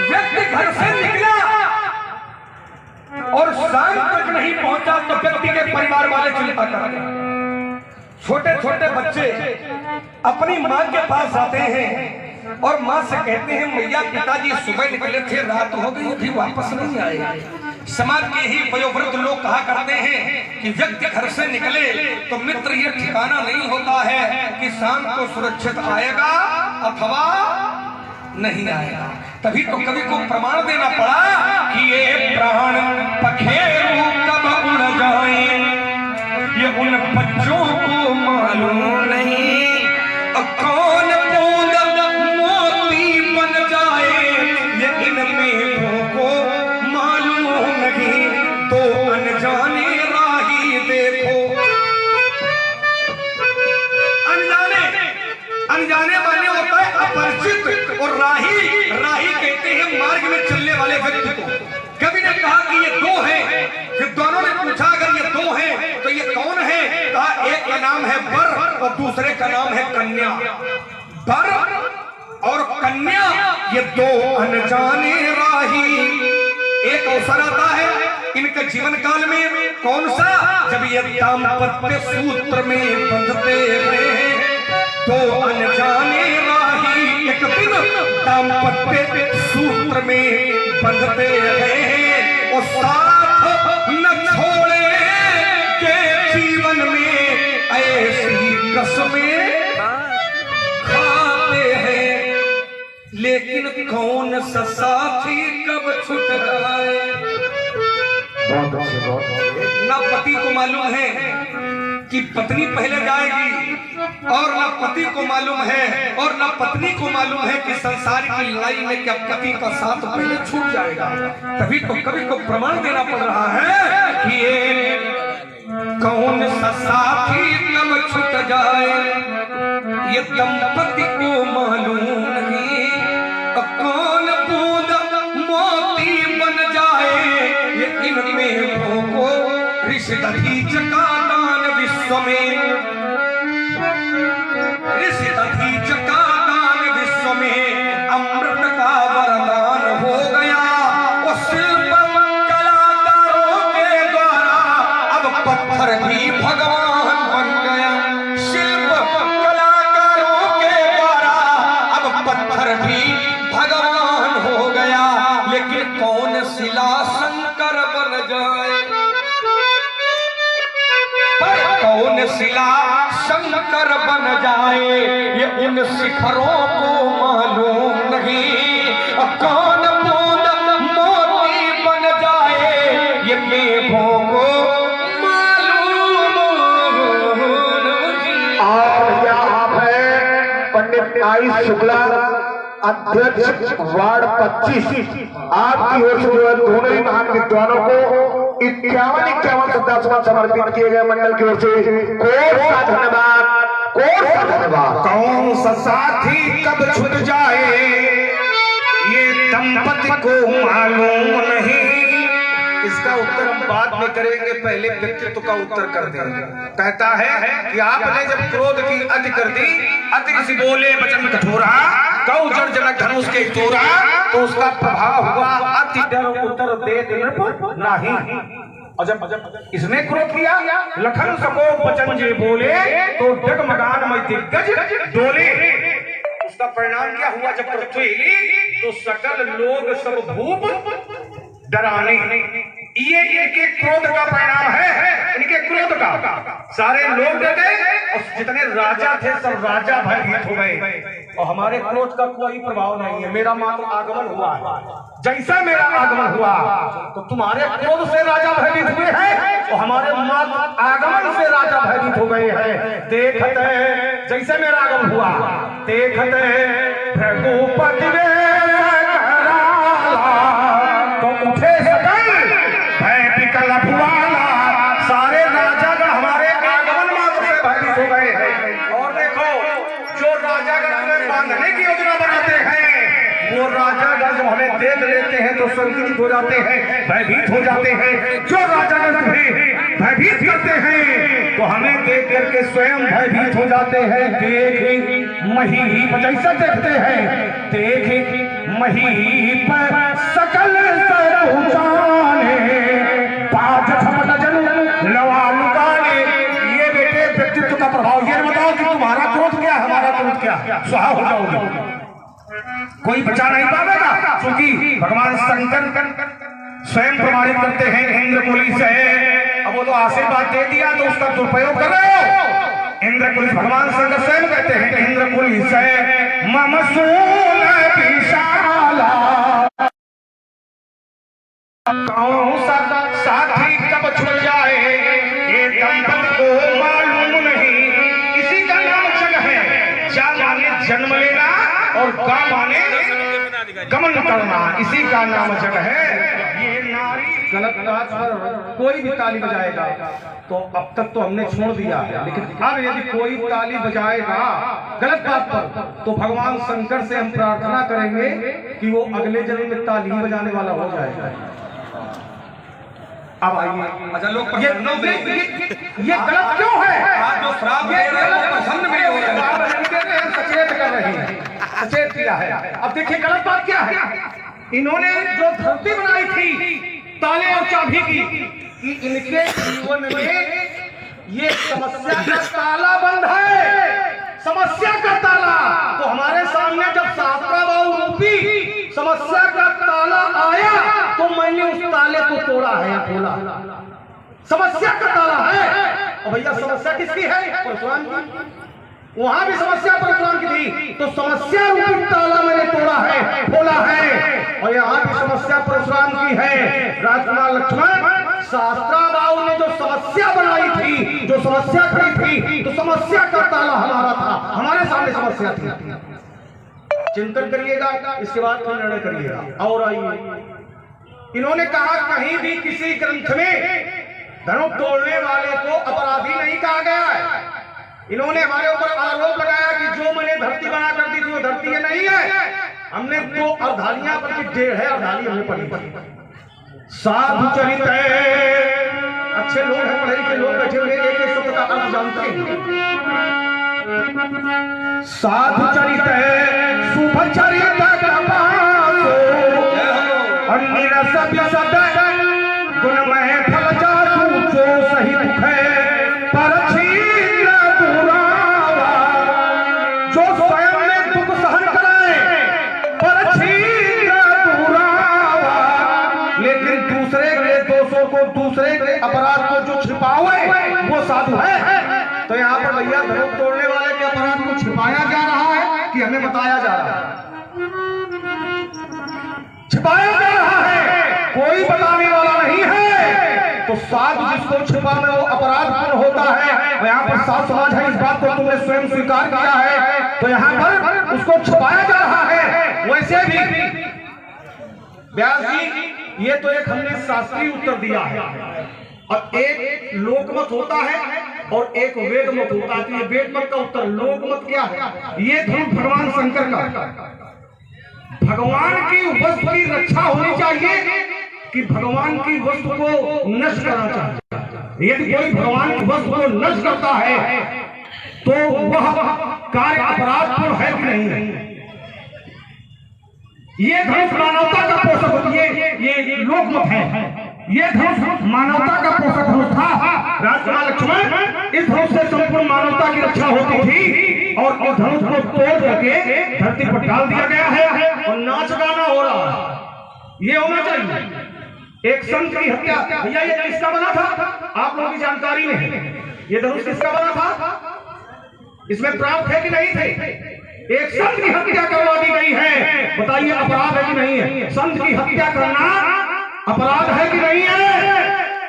व्यक्ति घर से निकला और शाम तक नहीं पहुंचा तो व्यक्ति के परिवार वाले चिंता कर रहे हैं। छोटे छोटे बच्चे अपनी मां के पास आते हैं और मां से कहते हैं मैया पिताजी सुबह निकले थे, रात हो गई, अभी वापस नहीं आए। समाज के ही वयोवृद्ध लोग कहा करते हैं कि व्यक्ति घर से निकले तो मित्र ये ठिकाना नहीं होता है कि शाम को सुरक्षित आएगा अथवा नहीं आएगा। तभी तो कवि को प्रमाण देना पड़ा कि ये प्राण पखेरु कब उड़ जाए, ये उन बच्चों को मालूम नहीं, कौन बूंद मोती बन जाए, ये इन मेघों को मालूम नहीं, तो अनजाने राही देखो। अनजाने माने होता है अपरिचित, और राही कहते हैं मार्ग में चलने वाले व्यक्ति को। कवि ने कहा कि ये दो हैं, विद्वानों ने पूछा अगर ये दो हैं तो ये कौन है? कहा एक का नाम है वर और दूसरे का नाम है कन्या। वर और कन्या ये दो अनजाने राही। एक अवसर आता है इनके जीवन काल में, कौन सा? जब ये दाम्पत्य सूत्र में बंधते रहे तो अनजाने राही। एक दिन दाम्पत्य सूत्र में बंधते रहे और साथ न छोड़े के जीवन में ऐसी कसमें खाते हैं, लेकिन कौन सा साथी कब छूट जाए। बहुत अच्छे। ना पति को मालूम है कि पत्नी पहले जाएगी, और ना पति को मालूम है और ना पत्नी को मालूम है कि संसार की लड़ाई में क्या पति का साथ पहले छूट जाएगा। तभी तो कवि को प्रमाण देना पड़ रहा है कि ये कौन सा साथी कब छूट जाए, ये दंपति को मालूम नहीं, कौन बूंद मोती बन जाए, ये इनमें को ऋषि दधीच का दान विश्व में, ऋषि दधीच का दान विश्व में अमृत का वरदान हो गया। और शिल्प कलाकारों के द्वारा अब पत्थर भी भगवान बन गया। शिल्प कलाकारों के द्वारा अब पत्थर भी भगवान हो गया, लेकिन कौन शिला शंकर बन जाए, कौन शिला शंकर बन जाए, ये उन शिखरों को मालूम नहीं, कौन बूंद मोती बन जाए, ये मेघों को मालूम नहीं। आप है पंडित आई शुक्ला, अध्यक्ष वार्ड 25। आपकी ओर से जो है दोनों ही महान विद्वानों को 51 श्रद्धासुमन समर्पित किए गए मंडल की ओर से कोट सा धन्यवाद, कोट सा धन्यवाद। कौन सा साथी कब छूट जाए, ये दंपति को मालूम नहीं। इसका उत्तर हम बाद में करेंगे, पहले व्यक्तित्व का उत्तर कर देंगे। कहता है कि आपने जब क्रोध की अति कर दी, अति ऋषि बोले वचन कठोरा, कौ जड़ जनक धनुष के तोरा, तो उसका प्रभाव हुआ अति डर उत्तर दे नहीं। और जब इसने क्रोध किया, लखन सको वचन जे बोले, तो डगमगान में दिग्गज डोले। उसका परिणाम क्या हुआ? जब पृथ्वी हिली तो सकल लोग सब भूप डराने। ये इनके क्रोध का परिणाम है, इनके क्रोध का। सारे लोग डर गए और जितने राजा थे सब राजा भयभीत हो गए, और हमारे क्रोध का कोई प्रभाव नहीं है। मेरा मात्र आगमन हुआ है, जैसा मेरा आगमन हुआ तो तुम्हारे क्रोध से राजा भयभीत हुए हैं, और हमारे मात्र आगमन से राजा भयभीत हो गए हैं। देखते जैसे मेरा आगमन हुआ, देखते रघुपति तो उठे सकल भय विकल भुआला। सारे राजागण हमारे आगमन मात्र से भयभीत हो गए हैं। और देखो, जो राजागण हमें बांधने की योजना बनाते हैं, वो राजागण जो हमें देख लेते हैं तो संकुचित हो जाते हैं, भयभीत हो जाते हैं। जो राजागण तुम्हें भयभीत करते हैं तो हमें देख करके स्वयं भयभीत हो जाते हैं। देख महीप जैसा देखते हैं, देख महीप सकल पहुंचाने, पांच थपट जन लवा लुकाने। ये बेटे व्यक्तित्व का प्रभाव। ये बताओ कि तुम्हारा क्रोध क्या, हमारा क्रोध क्या, स्वाहा हो जाओगे, कोई बचा नहीं पाएगा। क्योंकि भगवान शंकर स्वयं प्रमाणित करते हैं इंद्रकुली से। अब वो तो आशीर्वाद दे दिया तो उसका दुरुपयोग कर रहे हो। इंद्रकुली भगवान शंकर स्वयं कहते हैं इंद्रकुली से मम सून विशाला कौन सा साथी कब छुड़ जाए ये दंपति को मालूम नहीं। इसी का नाम जग है। जा माने जन्म लेना और गा माने गमन करना, इसी का नाम जग है। ये नारी गलत बात पर कोई भी ताली बजाएगा तो अब तक तो हमने छोड़ दिया है, लेकिन अब यदि कोई ताली बजाएगा गलत बात पर तो भगवान शंकर से हम प्रार्थना करेंगे कि वो अगले जन्म में ताली बजाने वाला हो जाएगा। अब आइए, अच्छा लोग ये गलत क्यों है? जो श्राप दे रहे हैं वो पसंद में हो रहे हैं, सचेत कर रहे हैं, सचेत किया है। अब देखिए गलत बात क्या है। इन्होंने जो धरती बनाई थी ताले और चाबी की, कि इनके जीवन में ये समस्या का ताला बंद है, समस्या का ताला। तो हमारे सामने जब शास्त्राबाहु रूपी समस्या का ताला आया तो मैंने उस ताले को तोड़ा है, खोला। समस्या का ताला है। और भैया समस्या किसकी है? परशुराम की। वहां भी समस्या परशुराम की थी, तो समस्या रूपी ताला मैंने तोड़ा है, खोला है। और यहाँ भी समस्या परशुराम की है। राजकुमार लक्ष्मण, शास्त्राबाहु ने जो समस्या बनाई थी, जो समस्या खड़ी थी, तो समस्या का ताला हमारा था, हमारे सामने समस्या थी। चिंतन करिएगा, इसके बाद फिर निर्णय करिएगा। और आइए, इन्होंने कहा कहीं भी किसी ग्रंथ में धनुष तोड़ने वाले को अपराधी नहीं कहा गया है। इन्होंने हमारे ऊपर आरोप लगाया कि जो मैंने धरती बना कर दी थी वो धरती ये नहीं है। हमने दो अर्धालियां बल्कि 1.5 अर्धाली हमने पढ़ी। साधु चरित अच्छे लोग हैं, पढ़े लिखे लोग बैठे हुए एक एक शब्द का अर्थ जानते हैं। साधु चरित शुभ चरित गुणमय फल जासु जो सही दुख है पर छीन दुरावा। जो स्वयं में दुख सहन कराए पर छीन दुरावा, लेकिन दूसरे के दोषों को, दूसरे के अपराध को जो छिपावे वो साधु है। तो यहाँ पर भैया धनुष तोड़ने वाले के अपराध को छिपाया जा रहा है कि हमें बताया जा रहा है? छिपाया जा रहा है, कोई बताने वाला नहीं है। तो साधु जिसको छिपा में वो अपराध पूर्ण होता है। यहाँ पर साध समाज है, इस बात को तुमने स्वयं स्वीकार किया है, तो यहाँ पर उसको छुपाया जा रहा है। वैसे भी व्यास जी, ये तो एक हमने शास्त्रीय उत्तर दिया है, और एक लोकमत होता है और एक वेद मत होता है। तो ये वेद मत का उत्तर, लोकमत क्या है? ये धनुष भगवान शंकर का, भगवान की वस्तु की रक्षा होनी चाहिए कि भगवान की वस्तु को नष्ट करना चाहिए। यदि कोई भगवान की वस्तु को नष्ट करता है तो वह कार्य अपराधपूर्ण है कि नहीं? ये धनुष मानवता का पोषक होती है, ये लोकमत है। ये धनुष मानवता का पोषक धनुष था। राजकुमार लक्ष्मण, इस धनुष से संपूर्ण मानवता की रक्षा होती थी, और इस धनुष को तोड़ करके धरती पर डाल दिया गया है और नाच गाना हो रहा है। ये होना चाहिए। एक संत की हत्या, भैया ये किसका बना था? आप लोगों की जानकारी में ये धनुष किसका बना था? इसमें प्राप्त है कि नहीं थे? एक संत की हत्या करवा दी गई है, बताइए अपराध है कि नहीं है? संत की हत्या करना अपराध है कि नहीं है?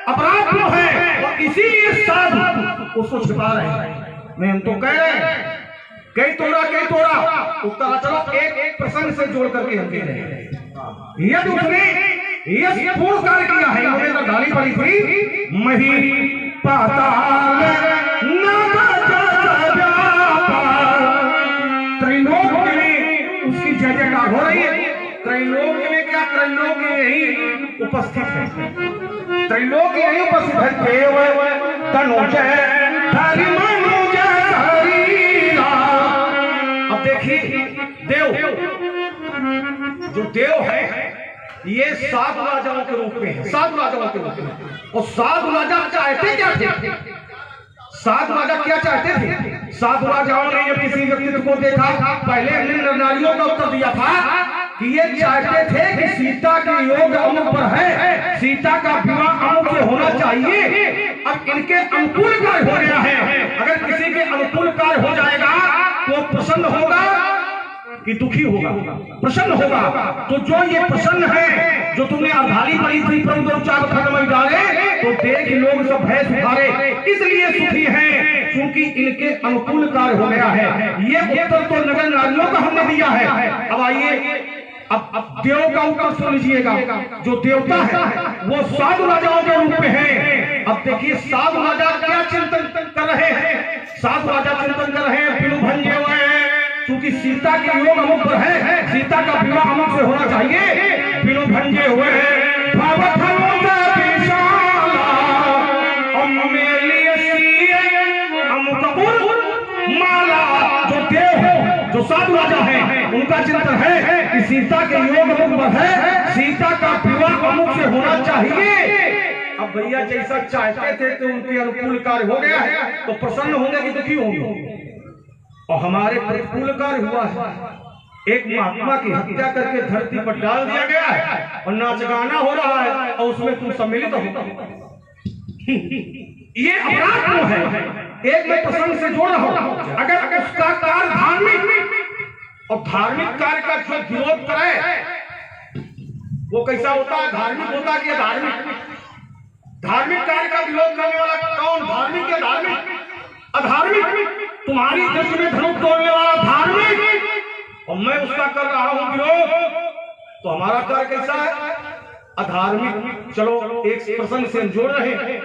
अपराध क्यों है? और इसीलिए साधु उसको छिपा रहे हैं। मैं हम तो कह रहे हैं कई तोड़ा उत्तर। चलो एक प्रसंग से जोड़ करके हम कह रहे हैं, यदि उसने ये पूर्ण कार्य किया है, उन्होंने तो गाली पड़ी थी, मही पाताल त्रैलोक में उसकी जय जयकार हो रही है। त्रैलोक में क्या, त्रैलोक यही उपस्थित है, त्रैलोक यही उपस्थित है। देव तनुज धरि मनुज शरीरा। अब देखिए देव, जो देव है ये साधु राजाओं के रूप में है, साधु राजाओं के रूप में। और साधु राजा चाहते क्या थे? साधु राजा क्या चाहते थे? साधु राजाओं ने जब किसी व्यक्तित्व को देखा, पहले हमने नारियों का उत्तर दिया था कि ये चाहते थे कि सीता के योग अमुक पर है, सीता का विवाह अमुक से होना चाहिए। अब इनके अनुकूल कार्य हो गया है। अगर किसी के अनुकूल कार्य हो जाएगा तो प्रसन्न होगा कि दुखी होगा? प्रसन्न होगा। तो जो ये प्रसन्न है, जो तुमने अर्धाली पड़ी थी प्रभु दो चार खत्म डाले, तो देख लोग सब भय सुधारे, इसलिए सुखी हैं क्योंकि इनके अनुकूल कार्य हो गया है। ये उत्तर तो नगर नारियों का हमने दिया है। अब आइए, अब देव का उत्तर सुन लीजिएगा। जो देवता है वो साधु राजाओं के रूप में है। अब देखिए साधु राजा क्या चिंतन कर रहे हैं। साधु राजा चिंतन कर रहे हैं, बिनु भंजे हुए, क्योंकि सीता के योग अमुक पर है, सीता का विवाह अमुक से होना चाहिए। बिनु भंजे हुए माला, जो देव है, जो साधु राजा है, उनका चिंतन है कि सीता के योग अमुक पर है, सीता का विवाह अमुक से होना चाहिए। अब भैया जैसा चाहते थे तो उनके अनुकूल कार्य हो गया है, तो प्रसन्न होंगे कि दुखी होंगे? और हमारे प्रतिकूल कार्य हुआ है। एक महात्मा की हत्या करके धरती पर डाल दिया गया है और नाच गाना हो रहा है और उसमें तुम सम्मिलित हो। ये अपराध क्यों है? एक मैं प्रसंग से जोड़ रहा हूं। अगर उसका कार्य धार्मिक और धार्मिक कार्य का जो विरोध करे वो कैसा होता है? धार्मिक होता कि अधार्मिक? धार्मिक कार्य का विरोध करने वाला कौन? धार्मिक या धार्मिक? अधार्मिक। तुम्हारी दृष्टि में धनुष तोड़ने वाला धार्मिक और मैं उसका कर रहा हूं विरोध, तो हमारा कार्य कैसा है? अधार्मिक। चलो एक प्रसंग से जोड़ रहे हैं।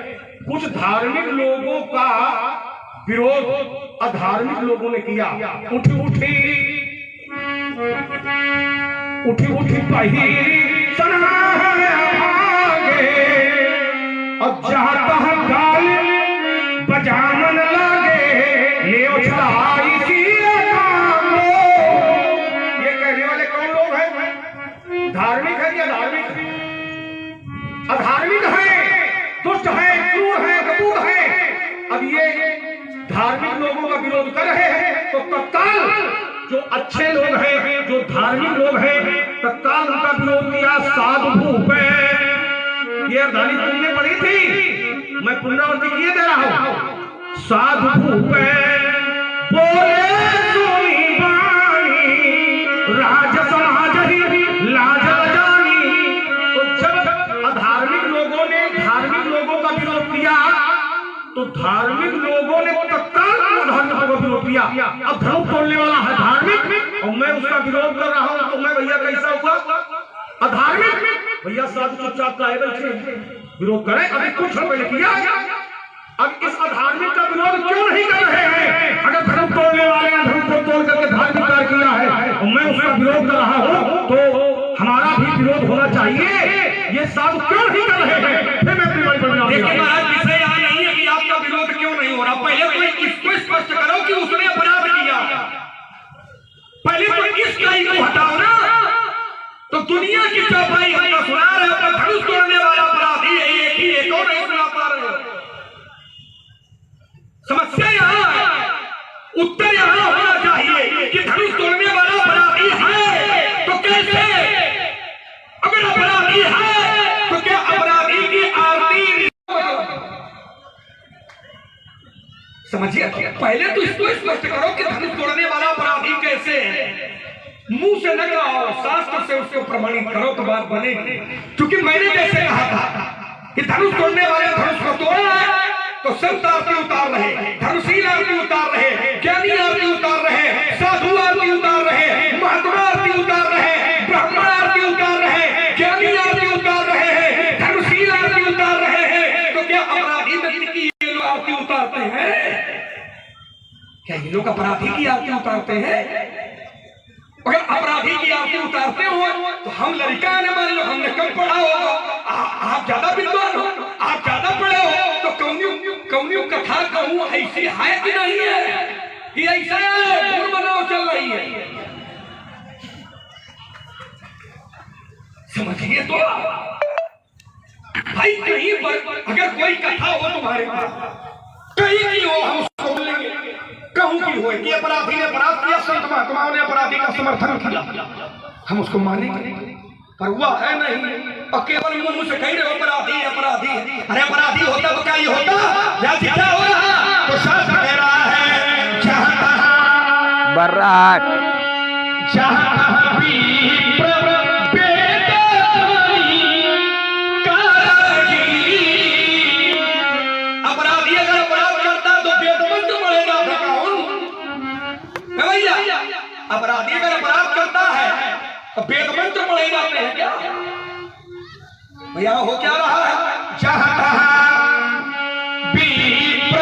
कुछ धार्मिक लोगों का विरोध अधार्मिक लोगों ने किया। उठी उठी उठी उठी पहिरी सना अब जाता है गाल बजामन लागे ले उछलाई ये कहने वाले कौन लोग हैं? धार्मिक है या धार्मिक? अधार्मिक है, दुष्ट है, क्रूर है, कपूर है। अब ये धार्मिक लोगों का विरोध कर रहे हैं तो तत्काल जो अच्छे लोग हैं, जो धार्मिक लोग हैं, तत्काल उनका विरोध किया। साधु भूप ये अर्धाली तुमने पढ़ी थी, मैं पुनरावृत्ति किए दे रहा हूं। साधु भूप बोले सुनी बानी राज समाज ही लाज जानी। तो जब अधार्मिक लोगों ने धार्मिक लोगों का विरोध किया तो धार्मिक लोगों ने तत्काल अधार्मिक का विरोध किया। अब धनुष तोड़ने वाला है धार्मिक और मैं उसका विरोध कर रहा हूं, तो मैं भैया कैसा हुआ? अधार्मिक। भैया साधु चुपचाप रहे, बैठे, विरोध करें। अभी कुछ पहले किया, अब इस अधार्मिक का विरोध क्यों नहीं कर रहे हैं? अगर धर्म तोड़ने वाले ने धर्म को तोड़ करके धार्मिक कार्य किया है और मैं उसका विरोध कर रहा हूं, तो हमारा भी विरोध होना चाहिए। ये साधु क्यों नहीं कर रहे हैं? फिर मैं अपनी बात बोलूंगा। लेकिन महाराज विषय यहाँ नहीं है कि आपका विरोध क्यों नहीं हो रहा। पहले तो इसको स्पष्ट करो कि उसने अपराध किया। पहले तो इस कई को हटाओ ना, तो दुनिया की चौपाई हमको सुना रहे हो, तो धनुष तोड़ने वाला अपराधी एक ही है, कौन नहीं सुना पा रहे हो? समस्या यहाँ है, उत्तर यहाँ होना चाहिए कि धनुष तोड़ने वाला अपराधी है तो कैसे? अगर अपराधी है तो क्या अपराधी की आरती? समझिए, पहले तो इसको स्पष्ट करो कि धनुष तोड़ने वाला अपराधी कैसे है। मुंह से न कहो, शास्त्र से उसको प्रमाणित करो तो बात बनेगी। क्योंकि मैंने जैसे कहा था कि धनुष तोड़ने वाले धनुष को तोड़ा है तो संत आरती उतार रहे, धनुषील आरती उतार रहे, ज्ञानी आरती उतार रहे, साधु आरती उतार रहे, महात्मा आरती उतार रहे, ब्राह्मण आरती उतार रहे, ज्ञानी आरती उतार रहे हैं, धनुषील आरती उतार रहे हैं। तो क्या अपराधी व्यक्ति की ये लोग आरती उतारते हैं? क्या ये लोग अपराधी की आरती उतारते हैं? अगर अपराधी की आरती उतारते हो तो हम लड़का ने मान लो हमने कम पढ़ा हो, आप ज्यादा विद्वान हो, आप ज्यादा पढ़े हो, तो कौनियों कथा कहूं ऐसी है कि नहीं है कि ऐसा गुण बनाओ चल रही है? समझिए तो भाई, कहीं पर अगर कोई कथा हो तुम्हारे पास, कहीं की हो, हम उसको बोलेंगे। कहूं हुए कि अपराधी ने अपराध किया, संत महात्माओं ने अपराधी का समर्थन किया, हम उसको मानेंगे नहीं, पर हुआ है नहीं। और केवल मुंह से कह रहे हो अपराधी अपराधी, अरे अपराधी होता तो क्या ये होता या क्या हो रहा? तो शास्त्र कह रहा है जहां बर्राक जहां भी अपराधी अगर अपराध करता तो वेद मंत्र पढ़ेगा कौन? भैया अपराधी अगर अपराध करता है तो वेद मंत्र पढ़े जाते हैं क्या? भैया हो क्या रहा है? जहां विप्र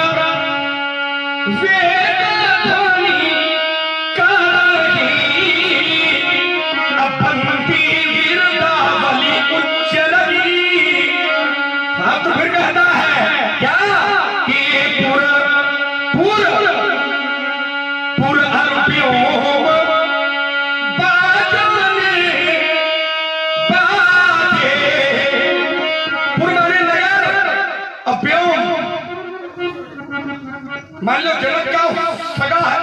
वेद ध्वनि करहि, अभंति गिरदावली उच्च लगी। साहब तो फिर कहता है क्या कि पुर पुर पुर अर्पियों मान लो जनक का सगा है,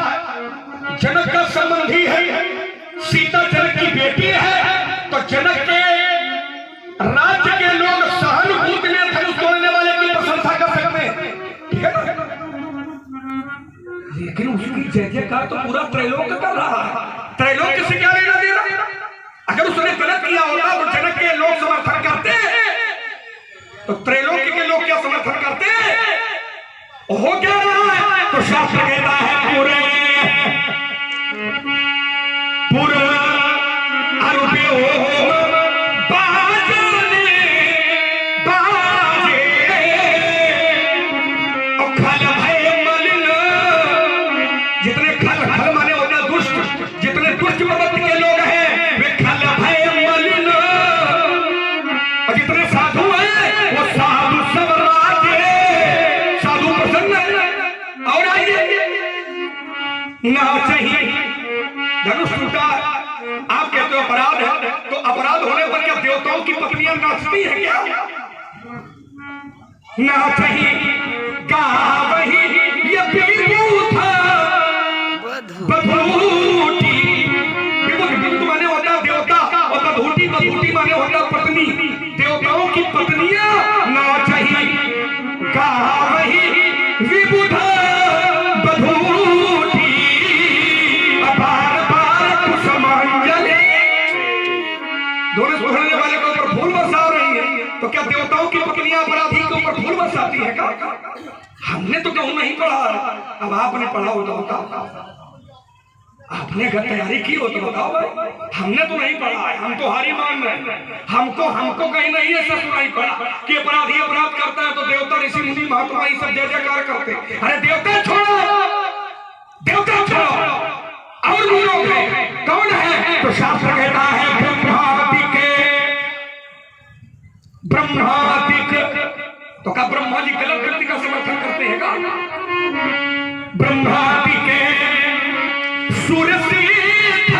जनक का संबंधी है, सीता जनक की बेटी है, तो जनक के राज्य के लोग सहानुभूति में धनुष तोड़ने वाले की प्रशंसा कर सकते हैं, ठीक है ना? लेकिन उसकी जय जयकार तो पूरा त्रैलोक कर रहा है। त्रैलोक से क्या लेना देना? अगर उसने गलत किया होता तो जनक के लोग समर्थन करते, तो त्रैलोक के लोग क्या समर्थन करते? हो क्या रहा है? तो शास्त्र कहता है पूरे पूरे अरुपियो बाजने बाजे और खल भय मलिन, जितने खल खल माने होते दुष्ट, जितने दुष्ट प्रवृत्ति के लोग हैं वे खल भय मलिन, और जितने साधु हैं वो साधु सब राजे, साधु प्रसन्न और आइए ना चाहिए धनुष टूटा। आप कहते हो अपराध है, तो अपराध होने पर क्या देवताओं की पत्नियां नाचती है क्या? ना चाहिए गावही ये विभूत बधूटी, विभूत माने होता देवता और बधूटी बधूटी माने होता पत्नी। देवताओं की पत्नियां ना चाहिए गावही विभूत बधूटी, बार बार कुसुमांजलि, दोनों सुधरने वाले के ऊपर फूल बरसा रही है, तो क्या देवताओं की पत्नियां अपराधी के ऊपर फूल बरसाती है क्या? हमने तो कहूं नहीं पढ़ा, अब आपने पढ़ा हो तो बताओ, आपने घर तैयारी की हो तो बताओ भाई। हमने तो नहीं पढ़ा है, हम तो हारी मान रहे हैं, हमको कहीं नहीं ऐसा सुनाई पड़ा कि अपराधी अपराध करता है तो देवता ऋषि मुनि महात्मा ये सब जय जयकार करते। अरे देवता छोड़ो, देवता छोड़ो, और लोग हैं कौन है? तो शास्त्र कहता है ब्रह्मादिक, तो क्या ब्रह्मा जी गलत व्यक्ति का समर्थन करते हैं क्या? ब्रह्मादिक सुरसिद्ध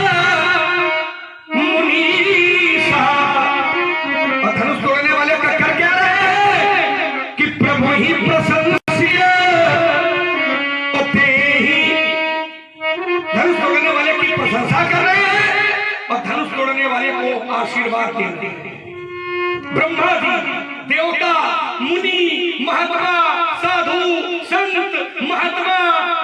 मुनीषा, और धनुष तोड़ने वाले का कर क्या रहे कि प्रभु ही प्रशंसिय, धनुष तोड़ने वाले की प्रशंसा कर रहे हैं और धनुष तोड़ने वाले को आशीर्वाद देते हैं। ब्रह्मा जी, देवता, मुनि, महात्मा, साधु, संत, महात्मा,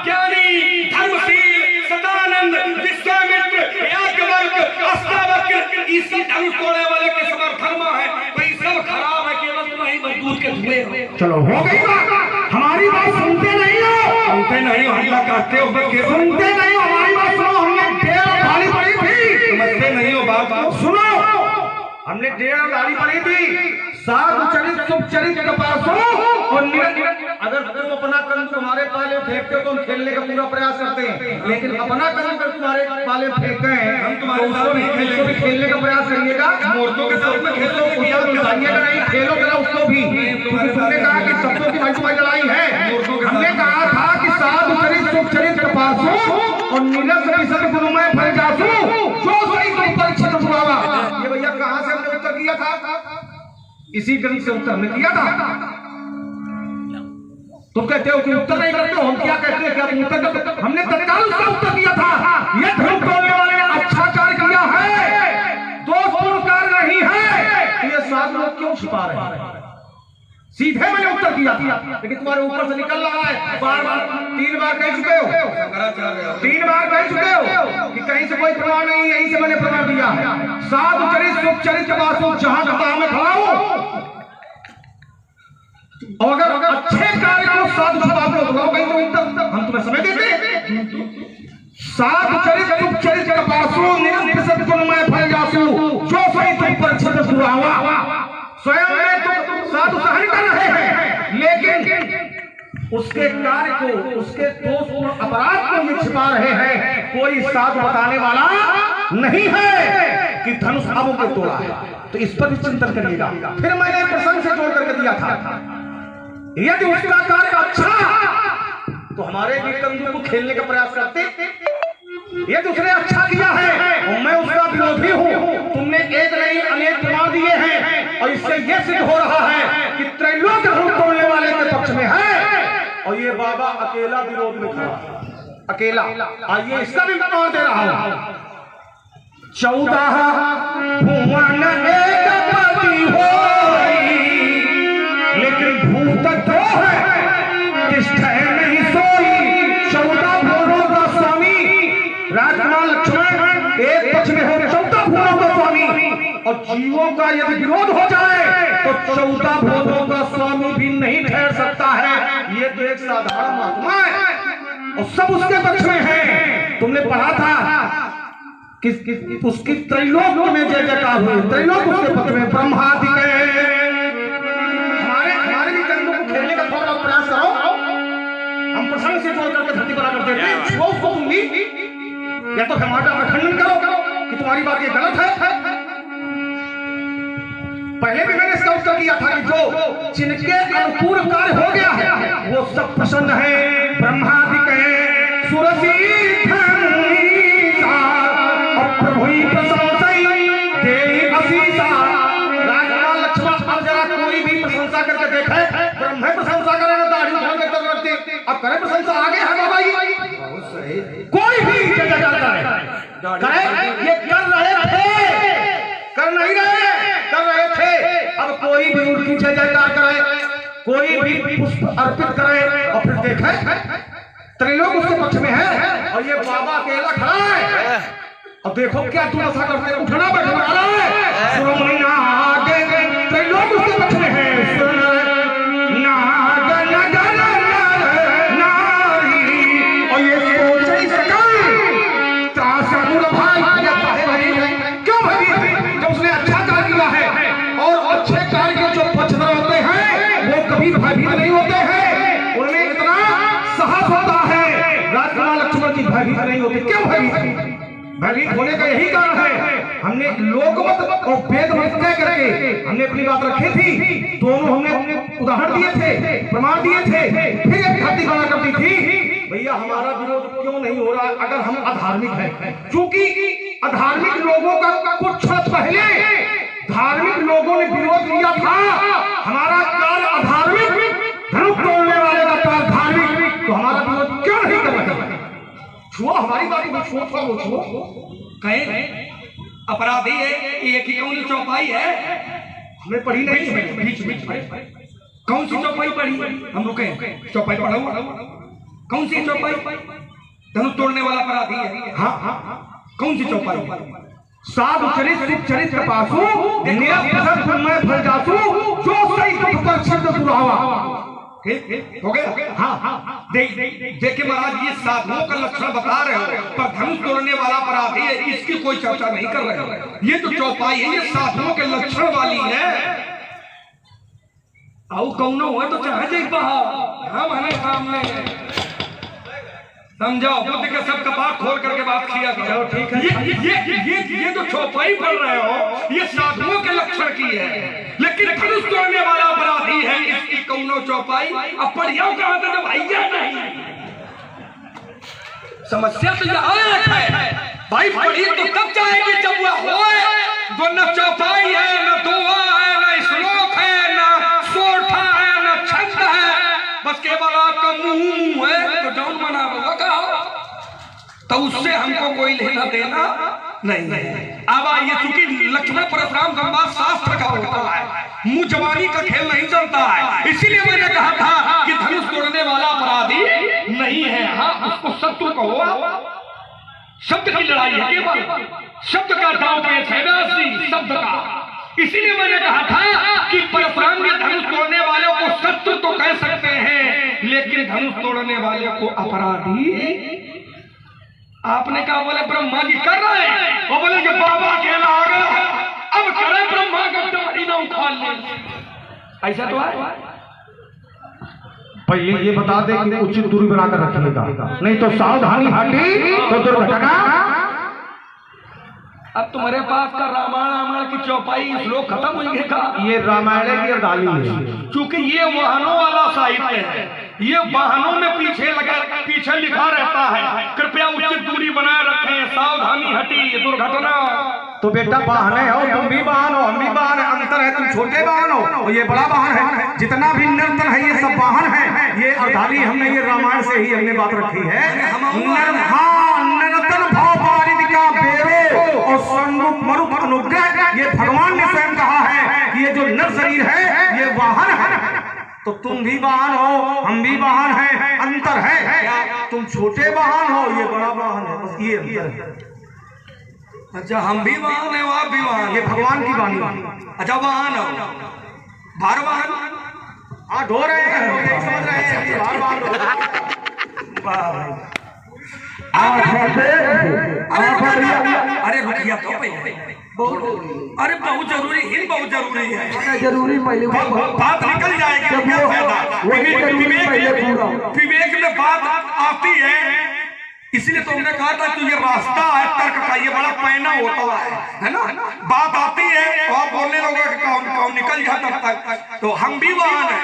ज्ञानी, धर्मशील, सदानंद, विश्वामित्र, याज्ञवल्क्य, अष्टावक्र, इसी धनुष तोड़ने वाले के समर्थन में है। भाई सब खराब है, केवल तुम्हारी मजदूर के धुएं हो। चलो हो गई बात, हमारी बात सुनते नहीं हो, सुनते नहीं हो, हल्ला करते हो, सुनते नहीं हो, हमारी बात सुनो। हमने ढेर गाली पड़ी थी, समझते नहीं हो बात को, सुनो। हमने ढेर गाली पड़ी थी, साधु चरित शुभ चरित कपासो और अगर तुम अपना कदम तुम्हारे पाले फेंकते हो तो हम खेलने का पूरा प्रयास करते हैं, लेकिन अपना कदम कर तुम्हारे पाले फेंकते हैं हम तुम्हारे साथ भी खेलने का प्रयास करिएगा। मूर्तों के साथ में खेलो, बताइएगा नहीं, खेलो जरा उसको भी। तुमने कहा कि शब्दों की भाई लड़ाई है, हमने कहा था कि साधु चरित शुभ चरित कपासो और नीरस विशद गुरुमय फल जासो, जो सही तो परीक्षित हुआ। ये भैया कहां से हमने उत्तर किया था? इसी ग्रंथ से उत्तर हमने किया था। तुम कहते हो कि उत्तर नहीं करते हो, हम क्या कहते हैं? क्या उत्तर? हमने तत्काल साधु का उत्तर दिया था, ये धनुष तोड़ने वाले ने अच्छा कार्य किया है, दोष कार्य नहीं है, ये साधु लोग क्यों छिपा रहे हैं? सीधे मैंने उत्तर दिया था, लेकिन तुम्हारे ऊपर से निकल रहा है। बार बार 3 बार कह चुके हो, 3 बार कह चुके हो कि कहीं से कोई प्रमाण नहीं, यहीं से मैंने प्रमाण दिया है। साधु चरित सुख चरित वासु जहां कहा मैं खड़ा हूं, और अगर अच्छे कार्य को साधु छुपाते हो तो कहीं तो उत्तर हम तुम्हें समय देते। साधु चरित सुख चरित वासु निरंतर गुणमय फल जासु जो सही तुम पर छत सुहावा। स्वयं में तो साधु सहन कर रहे हैं, लेकिन उसके कार्य को, उसके दोष को, अपराध को ये छिपा रहे हैं। कोई साधु बताने वाला नहीं है कि धनुष अब को तोड़ा है, तो इस पर भी चिंतन करिएगा। फिर मैंने प्रसंग से जोड़ करके दिया था, यदि उसका कार्य अच्छा तो हमारे भी कंधों को खेलने का प्रयास करते। यदि उसने अच्छा किया है और मैं उसका विरोधी हूं, तुमने एक नहीं अनेक प्रमाण दिए हैं, और इससे यह सिद्ध हो रहा है कि त्रैलोक धनुष तोड़ने वाले के पक्ष में है, और ये बाबा अकेला विरोध में खड़ा, अकेला। आइए इसका भी प्रमाण दे रहा हूं। 14 भुवन एक पति होई, लेकिन भूत दो है तिष्ठै नहीं सोई। 14 भुवनों का स्वामी राजकुमार लक्ष्मण एक पक्ष में हो, 14 भुवनों का स्वामी, और जीवों का यदि विरोध हो जाए तो 14 भुवनों का स्वामी भी नहीं ठहर सकता है। ये तो एक साधारण महात्मा है और सब उसके पक्ष में है। तुमने पढ़ा था कि उसकी त्रैलोक में जय जयकार हुई, त्रैलोक उसके पक्ष में, ब्रह्मादि के। हमारे भी कंधों को खेलने का थोड़ा प्रयास करो, हम प्रसंग से जोड़ करके धरती बना करते हैं। वो दूंगी या तो हमारा खंडन करो कि तुम्हारी बात ये गलत है। पहले भी मैंने इसका उत्तर दिया था कि जो जिनके अनुकूल कार्य हो गया है वो सब प्रसन्न है। ब्रह्मादि के सुरसी प्रभु राजकुमार लक्ष्मण, अब जरा कोई भी प्रशंसा करके देखे। ब्रह्म प्रशंसा करेगा दाढ़ी करते, अब करे प्रशंसा आगे है बाबा जी। कोई भी करे, ये कर रहे थे, कर नहीं रहे, कर रहे थे। अब कोई भी उनकी जय जयकार करे, कोई भी पुष्प अर्पित करे, और फिर देखे त्रैलोक उसके पक्ष में है और ये बाबा अकेला खड़ा है। अब देखो क्या तुम ऐसा करते, उठना बैठना आ रहा है। श्रोमणी नाग त्रैलोक उसके पक्ष में है। नाग नगर नारी, और ये सोच ही सकल त्रासुर भाई क्यों भाई, जब उसने अच्छा कार्य किया है। और अच्छे कार्य के जो पक्षधर होते हैं वो कभी भयभीत नहीं होते हैं, उनमें इतना साहस होता है। राजकुमार लक्ष्मण जी भयभीत नहीं होते। क्यों भयभीत? भयभीत होने का यही कारण है, हमने लोकमत और वेदमत कह करके हमने अपनी बात रखी थी। दोनों हमने उदाहरण दिए थे, प्रमाण दिए थे, फिर एक धरती बना करती थी। भैया हमारा विरोध क्यों नहीं हो रहा अगर हम अधार्मिक हैं? क्योंकि अधार्मिक लोगों का कुछ क्षण पहले धार्मिक लोगों ने विरोध किया था। हमारा कार्य अधार्मिक, धनुष तोड़ने वाले का कार्य धार्मिक, तो हमारा विरोध क्यों नहीं कर रहे? छुओ हमारी बात को, छुओ कहे अपराधी है, एक ही कौन चौपाई है, हमें पढ़ी नहीं है। बीच कौन सी चौपाई पढ़ी? हम रुके चौपाई पढ़ा हुआ, कौन सी चौपाई? धनुष तोड़ने वाला अपराधी है। हाँ, कौन सी चौपाई? साधु चरित सुख चरित पासु निरंतर गुणमय फल जासु जो सही तुम पर छत सुहावा। हो गया? हाँ। देखिए महाराज, ये साधुओं का लक्षण बता रहे हो, पर धनुष तोड़ने वाला अपराधी है, इसकी कोई चर्चा नहीं कर रहे। ये जो चौपाई है ये साधुओं के लक्षण वाली है। आओ कौनो हुआ तो चाहे देख हम हमें सामने समझाओ, बुद्ध के सब कपाट खोल करके बात किया करो। ठीक है, ये जो चौपाई पढ़ रहे हो ये साधुओं के लक्षण की है, लेकिन धनुष तोड़ने वाला अपराधी है, इसकी कौनो चौपाई अब पढ़ियाओ कहा था जब भैया नहीं। समस्या तो यह है भाई, पढ़ी तो तब चाहेंगे जब वह होए, जो न चौपाई है, न दुआ है, न श्लोक है, न सोठा है, न छंद है, बस केवल आपका मुंह है तो जौन मना होगा। तो उससे हमको कोई लेना देना नहीं है। अब आइए, चूंकि लक्ष्मण परशुराम संवाद शास्त्र का होता है, मुंह जवानी का खेल नहीं चलता है, इसीलिए मैंने कहा था कि धनुष तोड़ने वाला अपराधी नहीं है। हाँ, उसको शत्रु कहो, शब्द की लड़ाई है, केवल शब्द का दांव पेच है, शब्द का। इसीलिए मैंने कहा था कि परशुराम के धनुष तोड़ने वालों को शत्रु तो कह सकते हैं, लेकिन धनुष तोड़ने वाले को अपराधी। आपने कहा, बोले ब्रह्मा जी कर रहे हैं, वो बोले कि बाबा अकेला आ गया, अब करे ब्रह्मा का दाढ़ी ना उखाड़ ले। ऐसा तो है। पहले ये बता दे कि उचित दूरी बनाकर रखिएगा, नहीं तो सावधानी हटी तो दुर्घटना। अब तुम्हारे पास का रामायण की चौपाई श्लोक खत्म हो गया का? ये रामायण की अर्धाली है, क्योंकि ये वाहनों वाला साहित्य है, ये वाहनों में पीछे लिखा रहता है, कृपया उचित दूरी बनाए रखें, सावधानी हटी दुर्घटना। तो बेटा वाहन हो, तुम भी वाहन हो, हम भी वाहन है, अंतर है, तुम छोटे वाहन हो और ये बड़ा वाहन है। जितना भी नर्तन है ये सब वाहन है। ये अर्धाली हमने ये रामायण से ही हमने बात रखी है। नर्तन भाव पारिदिका बेरो और संरूप मरुप अनुग्रह, ये भगवान ने स्वयं कहा है कि ये जो नर शरीर है ये वाहन है। तो तुम भी वाहन हो, हम भी वाहन हैं, अंतर है। तुम छोटे वाहन हो, ये बड़ा वाहन है, बस ये अंतर है। अच्छा, हम भी वाहन है, आप भी वाहन, ये भगवान की वाणी। अच्छा, वाहन हो, भार वाहन। हाँ, ढो रहे हैं, यही समझ रहे हैं कि भार वाहन हो। अरे रुकिया तो पहले, अरे बहुत जरूरी, हिंद बहुत जरूरी है, जरूरी पहले बात निकल जाएगी। विवेक में बात आती है, इसलिए तो हमने कहा था कि ये रास्ता है तर्क का, ये बड़ा पैना होता है ना। बात आती है तो आप बोलने लोगे कि कौन निकल जाता तक। तो हम भी वाहन है,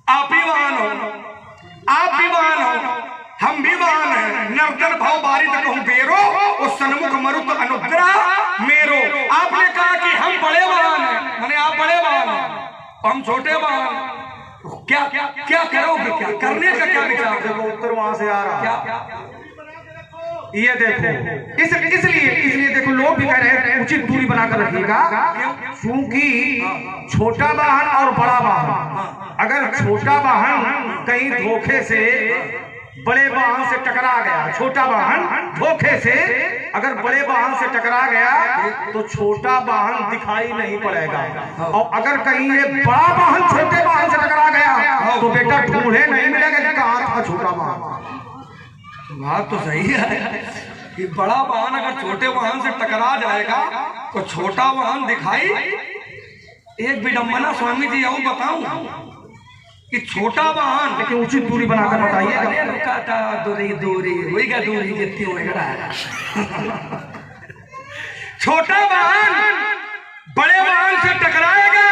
आप भी वाहन हो, आप भी वाहन हो, हम भी वाहन है। नर्तन भाव बारी तक कहूं बेरो और सन्मुख मरुत अनुग्रह मेरो। आपने कहा कि हम बड़े वाहन हैं, माने आप बड़े वाहन हैं, हम छोटे वाहन। क्या क्या क्या करोगे, क्या करने का क्या विचार? देखो उत्तर वहां से आ रहा क्या ये देखो, इसलिए देखो लोग भी कह रहे हैं उचित दूरी बनाकर रखिएगा, क्योंकि छोटा वाहन और बड़ा वाहन, अगर छोटा वाहन कहीं धोखे से बड़े वाहन से टकरा गया, छोटा वाहन धोखे से अगर बड़े वाहन से टकरा गया तो छोटा वाहन दिखाई नहीं पड़ेगा। और अगर कहीं ये बड़ा वाहन छोटे वाहन से टकरा गया तो बेटा ढूंढे नहीं मिलेगा कि कहाँ था छोटा वाहन। बात तो सही है कि बड़ा वाहन अगर छोटे वाहन से टकरा जाएगा तो छोटा वाहन दिखाई। एक विडंबना स्वामी जी और बताऊं कि छोटा वाहन, लेकिन उचित दूरी बनाकर बताइए। दूरी जितनी होगा। छोटा वाहन बड़े वाहन से टकराएगा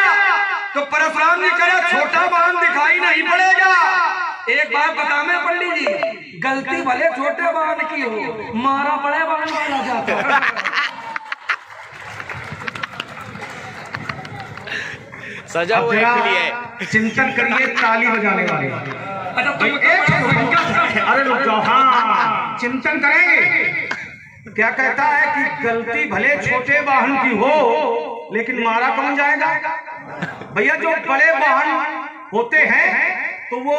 तो परशुराम जी कहा छोटा वाहन दिखाई नहीं पड़ेगा। एक बात बतावे पंडित जी, गलती भले छोटे वाहन की हो, मारा बड़े वाहन वाला जाता है। सजा हुआ है। चिंतन करिए ताली बजाने वाले। अच्छा तुम अरे रुक जाओ, हाँ चिंतन करेंगे। क्या कहता है कि गलती भले छोटे वाहन की हो लेकिन मारा कौन जाएगा? भैया जो बड़े वाहन होते हैं तो वो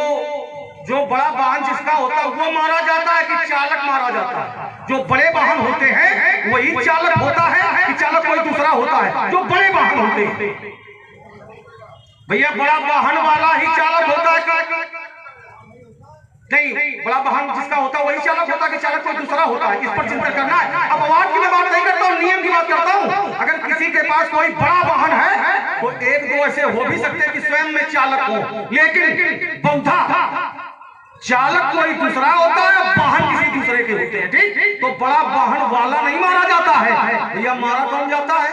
जो बड़ा वाहन जिसका होता है वो मारा जाता है कि चालक मारा जाता है? जो बड़े वाहन होते हैं वही चालक होता है कि चालक कोई दूसरा होता है? जो बड़े वाहन होते हैं भैया, बड़ा वाहन वाला ही चालक होता है नहीं? बड़ा वाहन जिसका होता है वही चालक होता है कि चालक कोई दूसरा होता है? इस पर चिंतन करना है। अब आवाज की मैं बात नहीं करता हूँ, नियम की बात करता हूँ। अगर किसी के पास कोई बड़ा वाहन है तो एक दो ऐसे हो भी सकते हैं कि स्वयं में चालक हो, लेकिन बहुधा चालक कोई दूसरा होता है, वाहन किसी दूसरे के होते हैं। ठीक, तो बड़ा वाहन वाला नहीं मारा जाता है भैया, मारा कौन जाता है?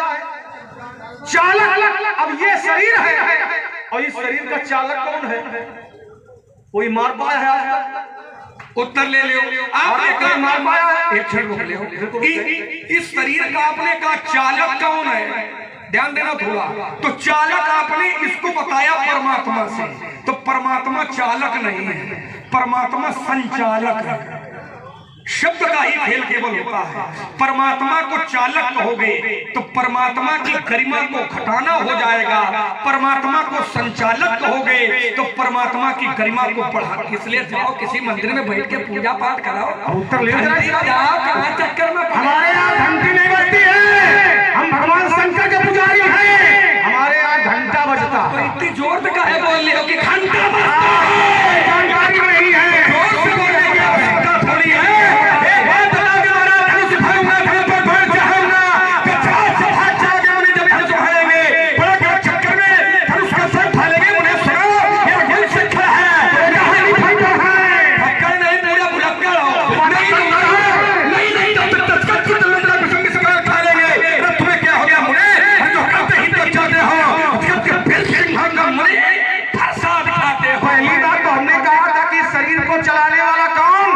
चालक। अब ये शरीर है और इस शरीर का चालक कौन है? कोई मार पाया है आज तक? उत्तर ले लो। आपने कहा मार पाया है? एक क्षण रुक लो। इस शरीर का आपने कहा चालक कौन है? ध्यान देना थोड़ा। तो चालक आपने इसको बताया परमात्मा से, तो परमात्मा चालक नहीं है, परमात्मा संचालक है। शब्द का ही खेल केवल होता है। परमात्मा को चालक कहोगे तो परमात्मा की गरिमा को घटाना हो जाएगा, परमात्मा को संचालक कहोगे तो परमात्मा की गरिमा को बढ़ा। इसलिए जाओ किसी मंदिर में बैठ के पूजा पाठ कराओ, उत्तर ले जाओ, कहाँ चक्कर में हमारे यहाँ घंटी नहीं बजती है, हम भगवान शंकर के पुजारी हैं, हमारे यहाँ घंटा बजता है। इतनी जोर से काहे बोल रहे हो कि घंटा बजता है? जानकारी नहीं है, जोर से बोलेंगे, घंटा थोड़ी है। एक बात बता दे, धनुष उठाऊंगा, धनुष पर बैठ जाऊंगा, 50 हाथ जाके मुझे जब धनुष उठाएंगे, बड़ा बड़ा चक्कर में धनुष का सर ढालेंगे, उन्हें सुनो, ये गुल शिखर है, नहीं भक्कर नहीं, पूरा भुलक्कड़ हो। नहीं, जब तक तस्कर की तलवार कुछ किसका उठा लेंगे, अरे तुम्हें क्या हो गया मुझे? जो करते ही तो जाते हो, उसके फिर सिंह का मुझे फरसा दिखाते हो। पहली बात तो हमने कहा था कि शरीर को चलाने वाला कौन?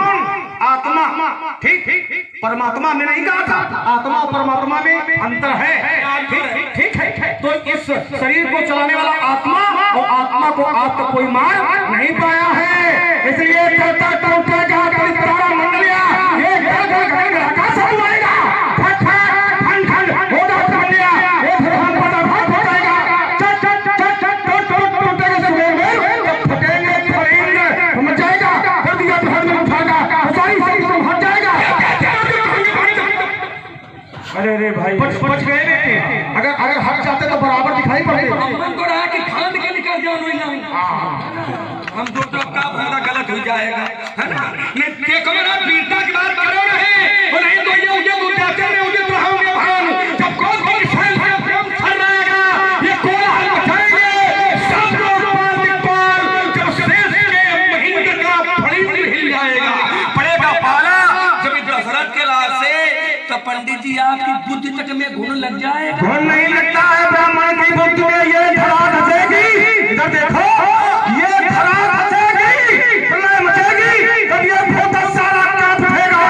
आत्मा। ठीक, परमात्मा में नहीं कहा था, आत्मा और परमात्मा में अंतर है। ठीक है, तो इस शरीर को चलाने वाला आत्मा और आत्मा को आज तक कोई मार नहीं पाया है, इसलिए करता टूटा का तारा मंडलिया ये घर सब आएगा, फट खंड खंड होगा मंडलिया, ये भगवान पता भाग हो जाएगा, चट चट चट चट टूट टूटेगा सब लोग फटेंगे फटेंगे समझ जाएगा, कर दिया तो हर में उठाएगा, सारी सब हट जाएगा। अरे भाई बच गए बेटे, अगर हट जाते तो बराबर दिखाई पड़ते। मन को रहा कि खान के निकल जाओ, हम दो तो का फायदा गलत हो जाएगा, है ना? नहीं देखो मेरा वीरता की बात करो नहीं, और नहीं तो ये उद्याचल में उदित रहोगे भान, जब कौन की फैल फर रहेगा, ये कोलाहल मचाएंगे सब लोग पाल, जब शेष के महीने का फड़ी हिल जाएगा, पड़ेगा पाला जब दशरथ के लाश से, तो पंडित जी आपकी बुद्धि तक में घुन लग जाएगा। घुन नहीं लगता है, ब्राह्मण की बुद्धि में ये धरा धसेगी, इधर देखो ये धरा धसेगी, प्रलय मचेगी, तब ये भूत सारा कांप उठेगा,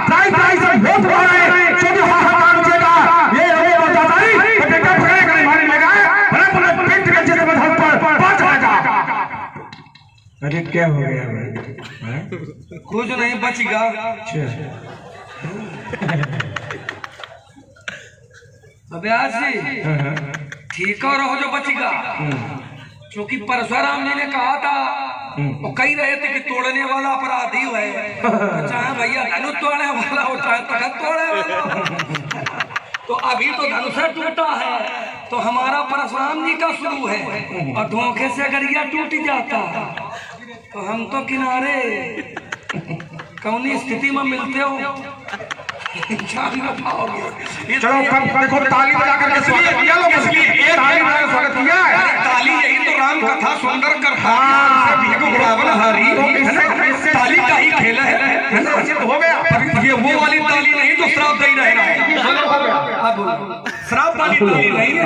ताई से भूत मारे, सब हाहाकार मचेगा, ये हमें बताई, तो बेटा पकड़ेगा नहीं मारने लगा, बड़ा पेट के जगह में धड़ पर बात आएगा। अरे क्या हो गया भाई? कुछ नहीं बचेगा। अभ्यास जी ठीक हो रहो जो बचेगा, क्योंकि परशुराम जी ने कहा था, वो कही रहे थे कि तोड़ने वाला अपराधी है, चाहे भैया धनुष तोड़ने वाला हो चाहे तखत तोड़ने वाला, तो अभी तो धनुष टूटा है, तो हमारा परशुराम जी का शुरू है, और धोखे से अगर यह टूट जाता तो हम तो किनारे कौनी स्थिति में मिलते हो। चलो देखो ताली बजा करके स्वागत किया लोग, ताली बजा कर स्वागत किया है, ताली यही तो राम कथा सुंदर करता ताली का ही खेल है ना? हो गया, ये वो वाली ताली नहीं जो श्राप दे रहे हैं, श्राप वाली ताली नहीं है।